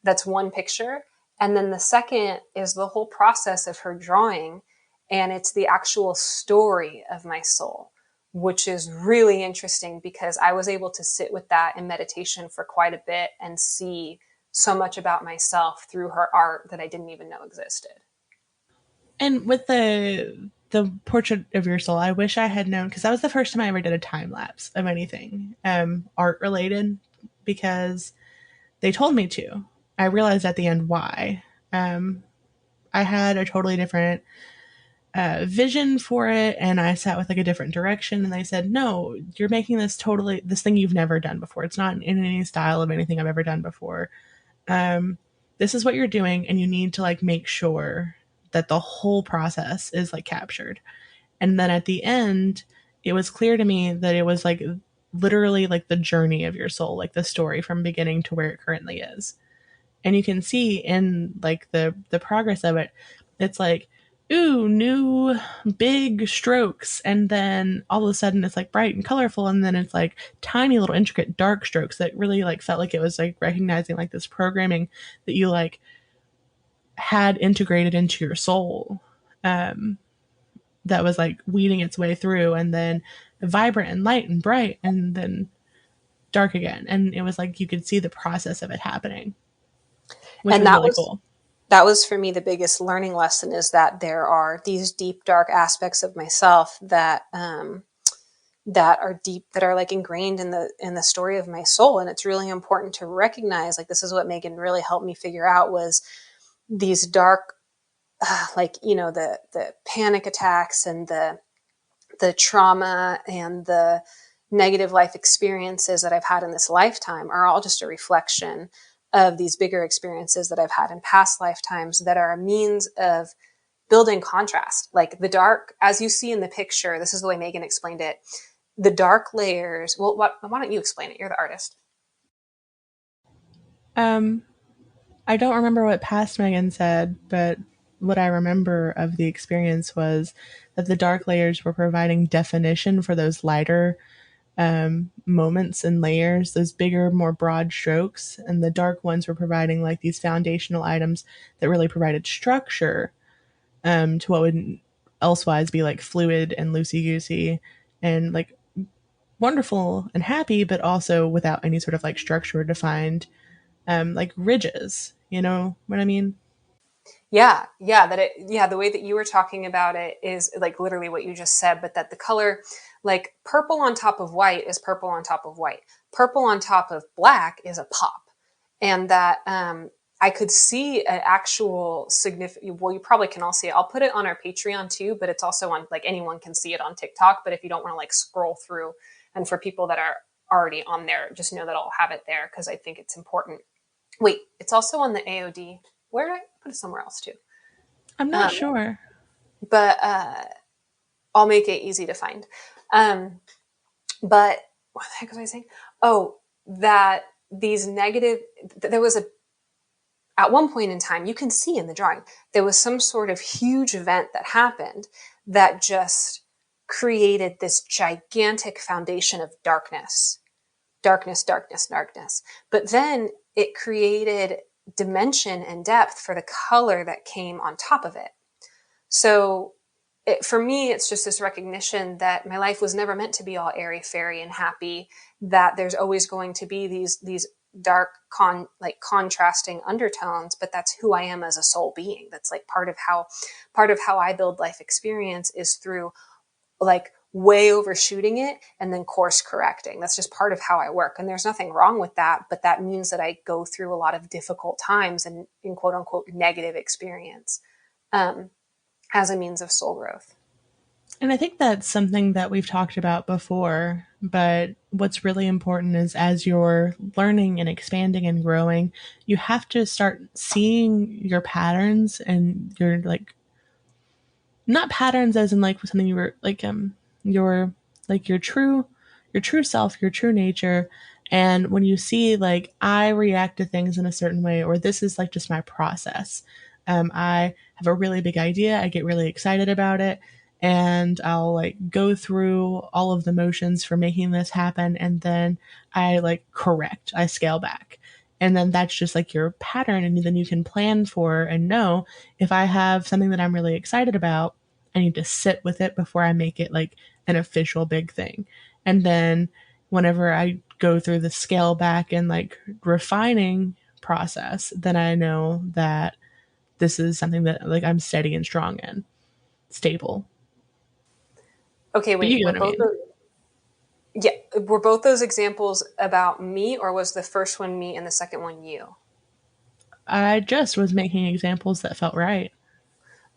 Speaker 2: That's one picture. And then the second is the whole process of her drawing. And it's the actual story of my soul, which is really interesting because I was able to sit with that in meditation for quite a bit and see so much about myself through her art that I didn't even know existed.
Speaker 1: And with the portrait of your soul, I wish I had known, because that was the first time I ever did a time lapse of anything art related, because they told me to. I realized at the end why. I had a totally different vision for it, and I sat with like a different direction, and they said, no, you're making this thing you've never done before. It's not in any style of anything I've ever done before. This is what you're doing, and you need to like make sure that the whole process is like captured. And then at the end, it was clear to me that it was like literally like the journey of your soul, like the story from beginning to where it currently is. And you can see in like the progress of it, it's like, ooh, new big strokes, and then all of a sudden it's like bright and colorful, and then it's like tiny little intricate dark strokes that really like felt like it was like recognizing like this programming that you like had integrated into your soul, that was like weeding its way through, and then vibrant and light and bright, and then dark again. And it was like you could see the process of it happening, which was really cool.
Speaker 2: That was for me the biggest learning lesson, is that there are these deep, dark aspects of myself that are deep, that are like ingrained in the story of my soul. And it's really important to recognize, like, this is what Megan really helped me figure out, was these dark, the panic attacks and the trauma and the negative life experiences that I've had in this lifetime are all just a reflection of these bigger experiences that I've had in past lifetimes that are a means of building contrast. Like the dark, as you see in the picture, this is the way Megan explained it, the dark layers. Well, why don't you explain it? You're the artist.
Speaker 1: I don't remember what past Megan said, but what I remember of the experience was that the dark layers were providing definition for those lighter moments and layers, those bigger, more broad strokes, and the dark ones were providing like these foundational items that really provided structure to what would elsewise be like fluid and loosey goosey and like wonderful and happy, but also without any sort of like structure or defined like ridges. You know what I mean?
Speaker 2: Yeah, the way that you were talking about it is like literally what you just said, but that the color, like purple on top of white is purple on top of white. Purple on top of black is a pop. And that I could see an actual significant, well, you probably can all see it. I'll put it on our Patreon too, but it's also on, like, anyone can see it on TikTok. But if you don't want to like scroll through, and for people that are already on there, just know that I'll have it there because I think it's important. Wait, it's also on the AOD. Where did I put it? Somewhere else too.
Speaker 1: I'm not
Speaker 2: Um,
Speaker 1: sure.
Speaker 2: but I'll make it easy to find. Um, but what the heck was I saying? Oh, that these negative, there was at one point in time, you can see in the drawing, there was some sort of huge event that happened that just created this gigantic foundation of darkness, darkness, darkness, darkness. But then it created dimension and depth for the color that came on top of it. So for me, it's just this recognition that my life was never meant to be all airy fairy and happy, that there's always going to be these dark contrasting undertones, but that's who I am as a soul being. That's like part of how I build life experience is through like way overshooting it and then course correcting. That's just part of how I work. And there's nothing wrong with that, but that means that I go through a lot of difficult times and in quote unquote negative experience as a means of soul growth.
Speaker 1: And I think that's something that we've talked about before, but what's really important is as you're learning and expanding and growing, you have to start seeing your patterns and your like not patterns as in like something you were like your like your true self, your true nature. And when you see like I react to things in a certain way, or this is like just my process. I have a really big idea, I get really excited about it, and I'll like go through all of the motions for making this happen, and then I like correct, I scale back. And then that's just like your pattern, and then you can plan for and know if I have something that I'm really excited about, I need to sit with it before I make it like an official big thing. And then whenever I go through the scale back and like refining process, then I know that this is something that like I'm steady and strong in, stable.
Speaker 2: Okay,
Speaker 1: But you
Speaker 2: wait,
Speaker 1: get what I mean.
Speaker 2: were both those examples about me, or was the first one me and the second one you?
Speaker 1: I just was making examples that felt right.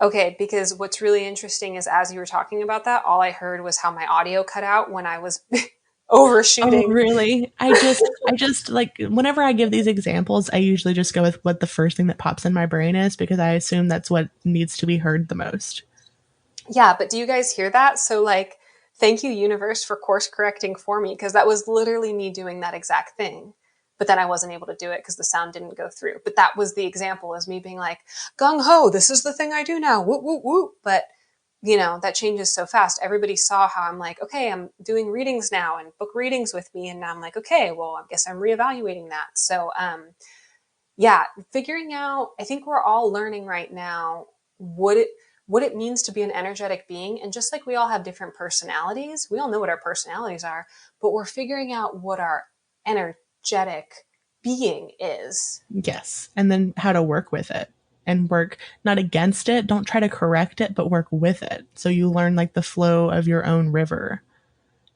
Speaker 2: Okay, because what's really interesting is as you were talking about that, all I heard was how my audio cut out when I was
Speaker 1: Oh,
Speaker 2: overshooting.
Speaker 1: really? I just like whenever I give these examples, I usually just go with what the first thing that pops in my brain is because I assume that's what needs to be heard the most.
Speaker 2: Yeah, but do you guys hear that? So, like, thank you, universe, for course correcting for me, because that was literally me doing that exact thing. But then I wasn't able to do it because the sound didn't go through. But that was the example, as me being like, gung ho, this is the thing I do now. Whoop, whoop, whoop. But, that changes so fast. Everybody saw how I'm like, okay, I'm doing readings now and book readings with me. And now I'm like, okay, well, I guess I'm reevaluating that. So, yeah, figuring out, I think we're all learning right now what it means to be an energetic being. And just like we all have different personalities, we all know what our personalities are, but we're figuring out what our energetic being is.
Speaker 1: Yes. And then how to work with it and work not against it. Don't try to correct it, but work with it. So you learn like the flow of your own river,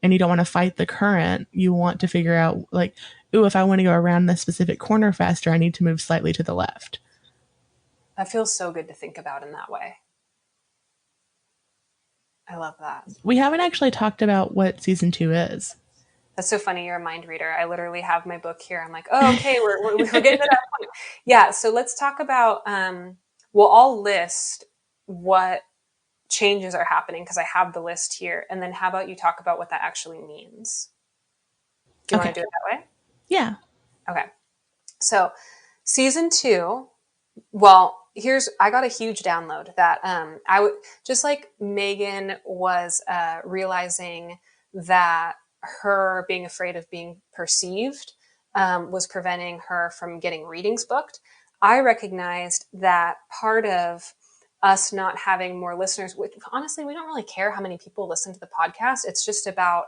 Speaker 1: and you don't want to fight the current. You want to figure out like, ooh, if I want to go around this specific corner faster, I need to move slightly to the left.
Speaker 2: That feels so good to think about in that way. I love that.
Speaker 1: We haven't actually talked about what season 2 is.
Speaker 2: That's so funny. You're a mind reader. I literally have my book here. I'm like, oh, okay, we're getting to that point. Yeah. So let's talk about, we'll all list what changes are happening because I have the list here. And then how about you talk about what that actually means? Do you want
Speaker 1: Okay.
Speaker 2: to do it that way?
Speaker 1: Yeah.
Speaker 2: Okay. So season 2, well, I got a huge download that I would just like Megan was realizing that her being afraid of being perceived was preventing her from getting readings booked. I recognized that part of us not having more listeners, honestly, we don't really care how many people listen to the podcast. It's just about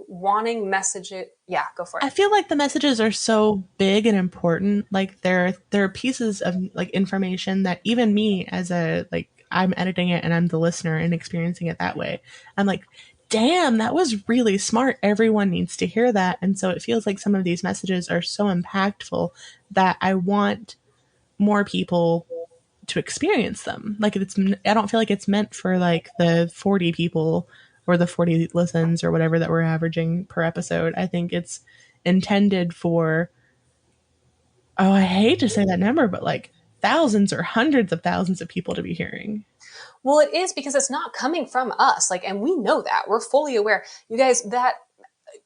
Speaker 2: wanting messages. Yeah, go for it.
Speaker 1: I feel like the messages are so big and important. Like there are pieces of like information that even me as a like I'm editing it and I'm the listener and experiencing it that way. I'm like, damn, that was really smart. Everyone needs to hear that. And so it feels like some of these messages are so impactful that I want more people to experience them. Like I don't feel like it's meant for like the 40 people or the 40 listens or whatever that we're averaging per episode. I think it's intended for, oh, I hate to say that number, but like thousands or hundreds of thousands of people to be hearing.
Speaker 2: Well, it is because it's not coming from us. Like, and we know that. We're fully aware. You guys, that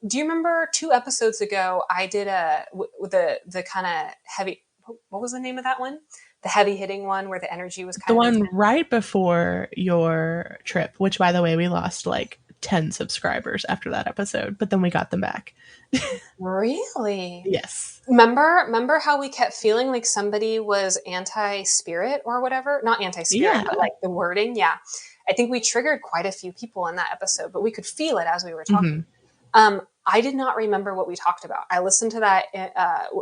Speaker 2: do you remember 2 episodes ago I did the kind of heavy, what was the name of that one? The heavy hitting one where the energy was
Speaker 1: The
Speaker 2: kind of
Speaker 1: one
Speaker 2: intense.
Speaker 1: right before your trip, which by the way, we lost like 10 subscribers after that episode, but then we got them back.
Speaker 2: Really?
Speaker 1: Yes.
Speaker 2: Remember how we kept feeling like somebody was anti-spirit or whatever? Not anti-spirit,
Speaker 1: Yeah.
Speaker 2: but like the wording. Yeah. I think we triggered quite a few people in that episode, but we could feel it as we were talking.
Speaker 1: Mm-hmm.
Speaker 2: I did not remember what we talked about. I listened to that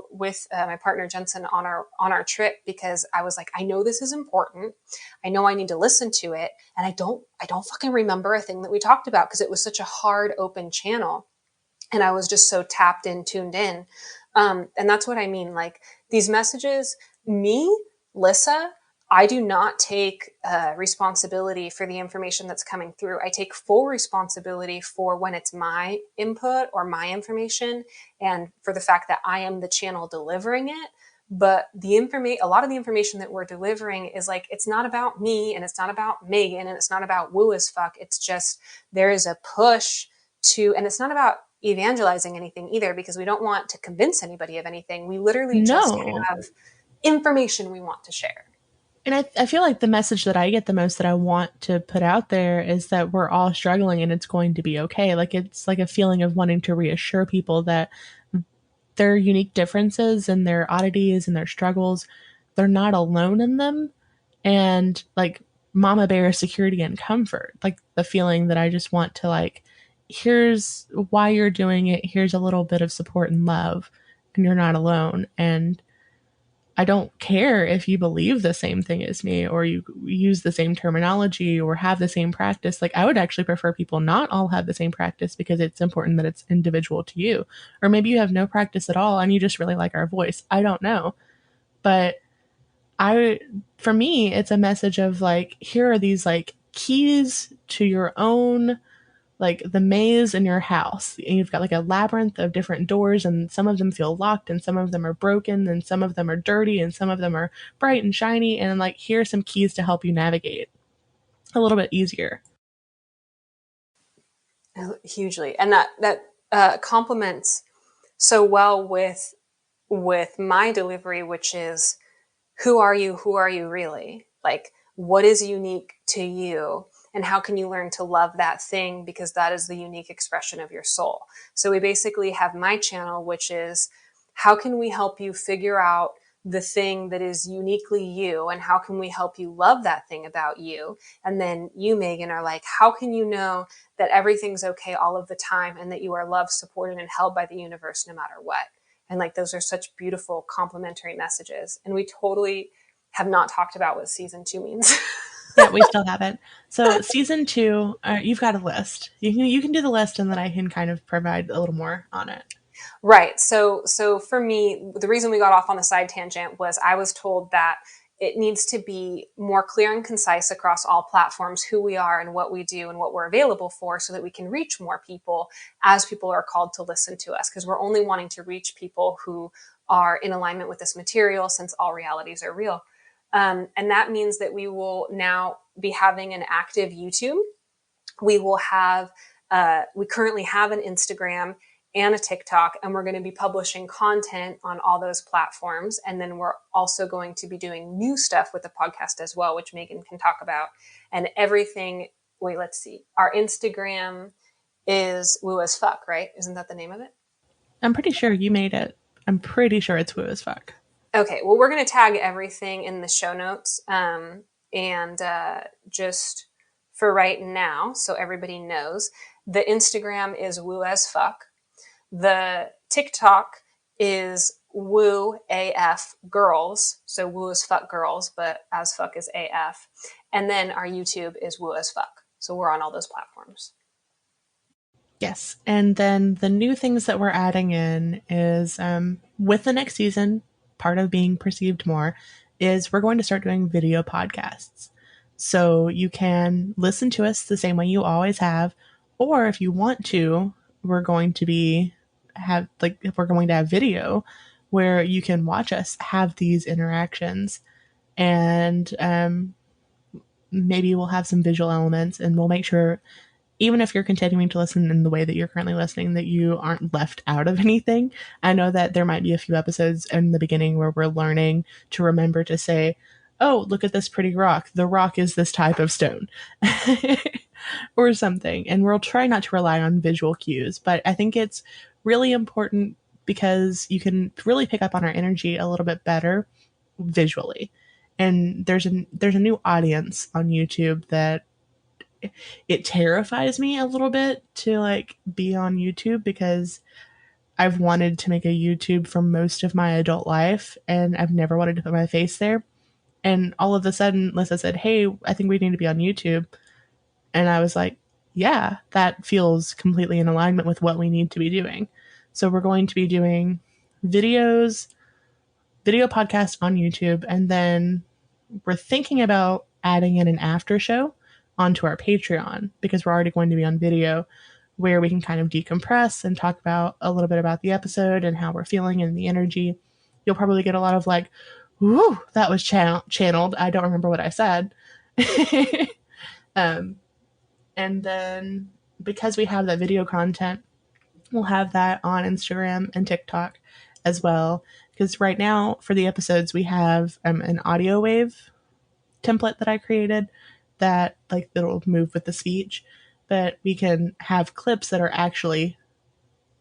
Speaker 2: with my partner Jensen on our trip because I was like, I know this is important. I know I need to listen to it, and I don't fucking remember a thing that we talked about because it was such a hard open channel, and I was just so tapped in, tuned in, and that's what I mean. Like these messages, me, Lissa, I do not take responsibility for the information that's coming through. I take full responsibility for when it's my input or my information and for the fact that I am the channel delivering it. But a lot of the information that we're delivering is like, it's not about me and it's not about Megan and it's not about woo as fuck. It's just, there is a push and it's not about evangelizing anything either because we don't want to convince anybody of anything. We literally just
Speaker 1: No.
Speaker 2: have information we want to share.
Speaker 1: And I feel like the message that I get the most that I want to put out there is that we're all struggling and it's going to be okay. Like it's like a feeling of wanting to reassure people that their unique differences and their oddities and their struggles, they're not alone in them. And like mama bear security and comfort, like the feeling that I just want to like, here's why you're doing it. Here's a little bit of support and love and you're not alone. And I don't care if you believe the same thing as me or you use the same terminology or have the same practice. Like, I would actually prefer people not all have the same practice because it's important that it's individual to you. Or maybe you have no practice at all and you just really like our voice. I don't know. But for me, it's a message of like, here are these like keys to your own like the maze in your house. And you've got like a labyrinth of different doors, and some of them feel locked, and some of them are broken, and some of them are dirty, and some of them are bright and shiny. And like, here are some keys to help you navigate a little bit easier.
Speaker 2: Hugely. And that complements so well with my delivery, which is who are you? Who are you really? Like, what is unique to you? And how can you learn to love that thing? Because that is the unique expression of your soul. So we basically have my channel, which is how can we help you figure out the thing that is uniquely you? And how can we help you love that thing about you? And then you, Megan, are like, how can you know that everything's okay all of the time and that you are loved, supported, and held by the universe no matter what? And like, those are such beautiful complementary messages. And we totally have not talked about what season 2 means.
Speaker 1: Yeah, we still haven't. So season 2, you've got a list. You can do the list, and then I can kind of provide a little more on it.
Speaker 2: Right. So for me, the reason we got off on the side tangent was I was told that it needs to be more clear and concise across all platforms who we are and what we do and what we're available for so that we can reach more people as people are called to listen to us, because we're only wanting to reach people who are in alignment with this material since all realities are real. And that means that we will now be having an active YouTube. We will have, we currently have an Instagram and a TikTok, and we're going to be publishing content on all those platforms. And then we're also going to be doing new stuff with the podcast as well, which Megan can talk about. And everything, wait, let's see. Our Instagram is woo as fuck, right? Isn't that the name of it?
Speaker 1: I'm pretty sure you made it. I'm pretty sure it's woo as fuck.
Speaker 2: Okay, well, we're going to tag everything in the show notes. And just for right now, so everybody knows, the Instagram is woo as fuck. The TikTok is woo AF girls. So woo as fuck girls, but as fuck is AF. And then our YouTube is woo as fuck. So we're on all those platforms.
Speaker 1: Yes. And then the new things that we're adding in is with the next season, part of being perceived more is we're going to start doing video podcasts. So you can listen to us the same way you always have, or if you want to, we're going to be have like if we're going to have video where you can watch us have these interactions, and maybe we'll have some visual elements, and we'll make sure even if you're continuing to listen in the way that you're currently listening, that you aren't left out of anything. I know that there might be a few episodes in the beginning where we're learning to remember to say, oh, look at this pretty rock. The rock is this type of stone or something. And we'll try not to rely on visual cues, but I think it's really important because you can really pick up on our energy a little bit better visually. And there's a new audience on YouTube that it terrifies me a little bit to like be on YouTube because I've wanted to make a YouTube for most of my adult life and I've never wanted to put my face there. And all of a sudden, Lissa said, hey, I think we need to be on YouTube. And I was like, yeah, that feels completely in alignment with what we need to be doing. So we're going to be doing videos, video podcasts on YouTube, and then we're thinking about adding in an after show onto our Patreon because we're already going to be on video where we can kind of decompress and talk about a little bit about the episode and how we're feeling and the energy. You'll probably get a lot of like, whoo, that was channeled. I don't remember what I said. um, and then because we have that video content, we'll have that on Instagram and TikTok as well. Because right now, for the episodes, we have an audio wave template that I created that like it'll move with the speech, but we can have clips that are actually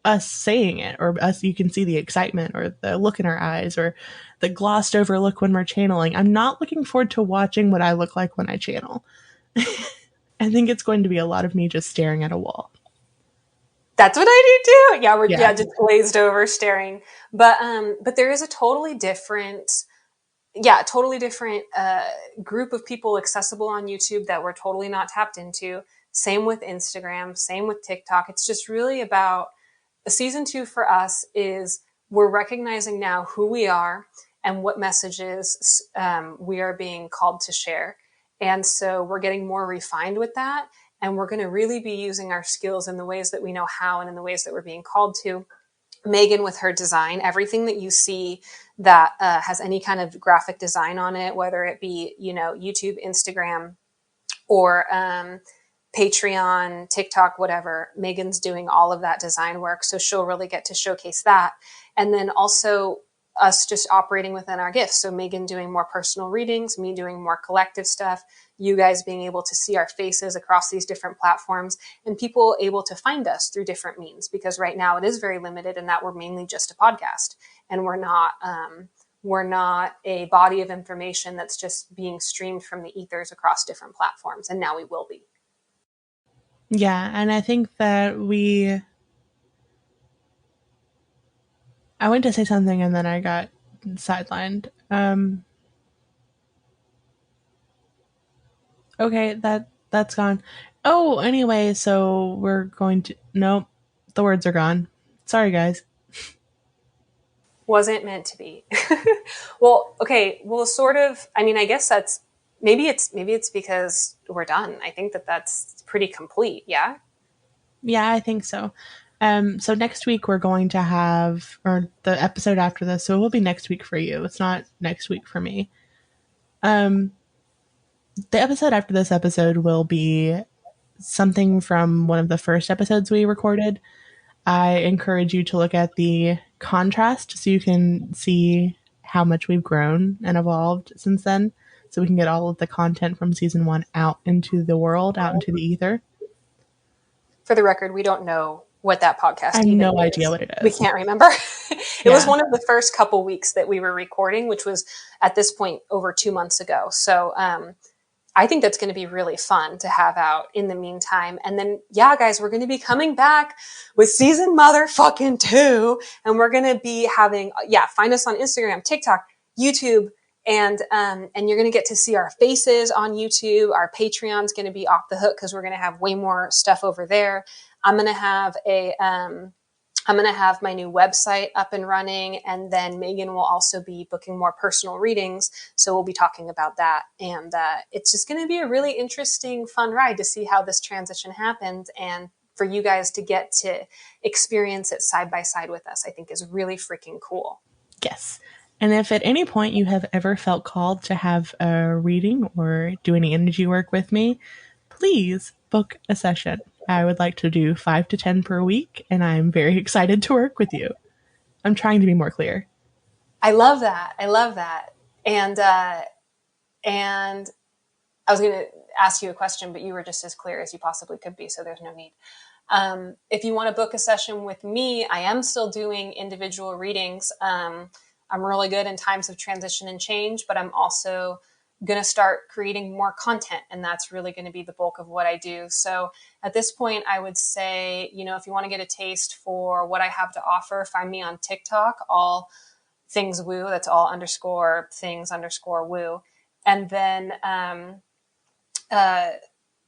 Speaker 1: us saying it or us you can see the excitement or the look in our eyes or the glossed over look when we're channeling. I'm not looking forward to watching what I look like when I channel. I think it's going to be a lot of me just staring at a wall.
Speaker 2: That's what I do too. Yeah, we're
Speaker 1: Yeah.
Speaker 2: just glazed over staring. But there is a totally different group of people accessible on YouTube that we're totally not tapped into. Same with Instagram, same with TikTok. It's just really about season 2 for us is we're recognizing now who we are and what messages we are being called to share. And so we're getting more refined with that. And we're going to really be using our skills in the ways that we know how and in the ways that we're being called to. Megan with her design, everything that you see that has any kind of graphic design on it, whether it be, YouTube, Instagram, or Patreon, TikTok, whatever, Megan's doing all of that design work. So she'll really get to showcase that. And then also us just operating within our gifts. So Megan doing more personal readings, me doing more collective stuff, you guys being able to see our faces across these different platforms, and people able to find us through different means, because right now it is very limited in that we're mainly just a podcast and we're not a body of information that's just being streamed from the ethers across different platforms. And now we will be.
Speaker 1: Yeah. And I think that I went to say something and then I got sidelined. Okay, that's gone. Oh, anyway, so we're going to nope, the words are gone. Sorry, guys.
Speaker 2: Wasn't meant to be. Well, okay. Well, sort of. I mean, I guess that's maybe it's because we're done. I think that's pretty complete. Yeah.
Speaker 1: Yeah, I think so. So next week we're going to have, or the episode after this, so it will be next week for you. It's not next week for me. Um, the episode after this episode will be something from one of the first episodes we recorded. I encourage you to look at the contrast so you can see how much we've grown and evolved since then. So we can get all of the content from season 1 out into the world, out into the ether.
Speaker 2: For the record, we don't know what that
Speaker 1: I
Speaker 2: podcast
Speaker 1: have
Speaker 2: even
Speaker 1: no idea
Speaker 2: is.
Speaker 1: what it
Speaker 2: We
Speaker 1: is.
Speaker 2: can't remember. It was
Speaker 1: Yeah.
Speaker 2: one of the first couple weeks that we were recording, which was at this point over 2 months ago. So I think that's going to be really fun to have out in the meantime. And then, yeah, guys, we're going to be coming back with season motherfucking 2. And we're going to be having, find us on Instagram, TikTok, YouTube. And you're going to get to see our faces on YouTube. Our Patreon's going to be off the hook because we're going to have way more stuff over there. I'm going to have my new website up and running, and then Megan will also be booking more personal readings. So we'll be talking about that. And it's just going to be a really interesting, fun ride to see how this transition happens. And for you guys to get to experience it side by side with us, I think is really freaking cool.
Speaker 1: Yes. And if at any point you have ever felt called to have a reading or do any energy work with me, please book a session. I would like to do 5 to 10 per week, and I'm very excited to work with you. I'm trying to be more clear.
Speaker 2: I love that. I love that. And I was going to ask you a question, but you were just as clear as you possibly could be, so there's no need. If you want to book a session with me, I am still doing individual readings. I'm really good in times of transition and change, but I'm also going to start creating more content, and that's really going to be the bulk of what I do. So at this point, I would say, if you want to get a taste for what I have to offer, find me on TikTok, all things woo. That's all _things_woo. And then my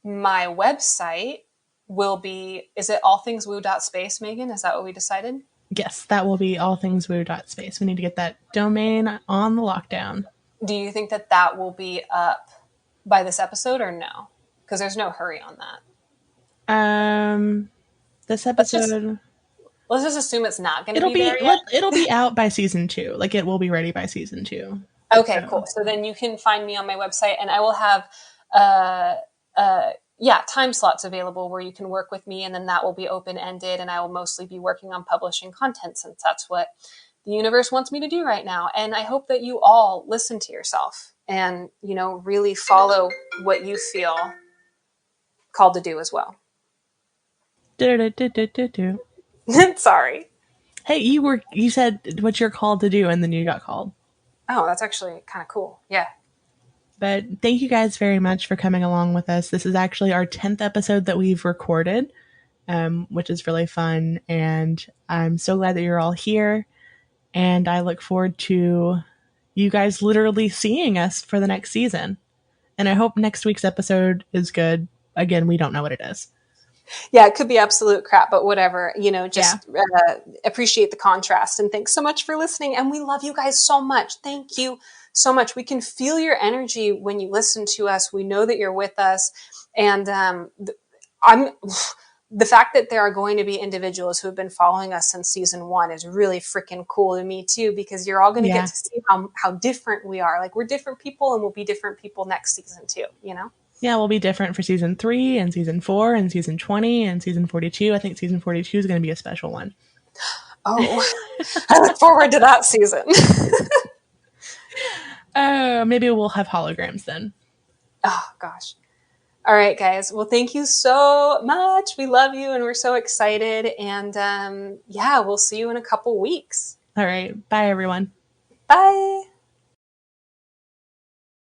Speaker 2: website will be, is it allthingswoo.space, Megan? Is that what we decided?
Speaker 1: Yes, that will be allthingswoo.space. We need to get that domain on the lockdown.
Speaker 2: Do you think that will be up by this episode or no? Because there's no hurry on
Speaker 1: that. This episode...
Speaker 2: Let's just assume it's not going to be there yet.
Speaker 1: It'll be out by season 2. Like, it will be ready by season 2.
Speaker 2: Okay, cool. So then you can find me on my website, and I will have time slots available where you can work with me, and then that will be open-ended, and I will mostly be working on publishing content since that's what the universe wants me to do right now. And I hope that you all listen to yourself and, really follow what you feel called to do as well. Sorry.
Speaker 1: Hey, you said what you're called to do, and then you got called.
Speaker 2: Oh, that's actually kind of cool. Yeah.
Speaker 1: But thank you guys very much for coming along with us. This is actually our 10th episode that we've recorded, which is really fun. And I'm so glad that you're all here. And I look forward to you guys literally seeing us for the next season. And I hope next week's episode is good. Again, we don't know what it is.
Speaker 2: Yeah, it could be absolute crap, but whatever, appreciate the contrast. And thanks so much for listening. And we love you guys so much. Thank you so much. We can feel your energy when you listen to us. We know that you're with us. And the fact that there are going to be individuals who have been following us since season 1 is really freaking cool to me too, because you're all going to get to see how different we are. Like, we're different people, and we'll be different people next season too,
Speaker 1: Yeah, we'll be different for season 3 and season 4 and season 20 and season 42. I think season 42 is going to be a special one.
Speaker 2: Oh, I look forward to that season.
Speaker 1: Maybe we'll have holograms then.
Speaker 2: Oh, gosh. All right, guys. Well, thank you so much. We love you, and we're so excited. And we'll see you in a couple weeks.
Speaker 1: All right. Bye, everyone.
Speaker 2: Bye.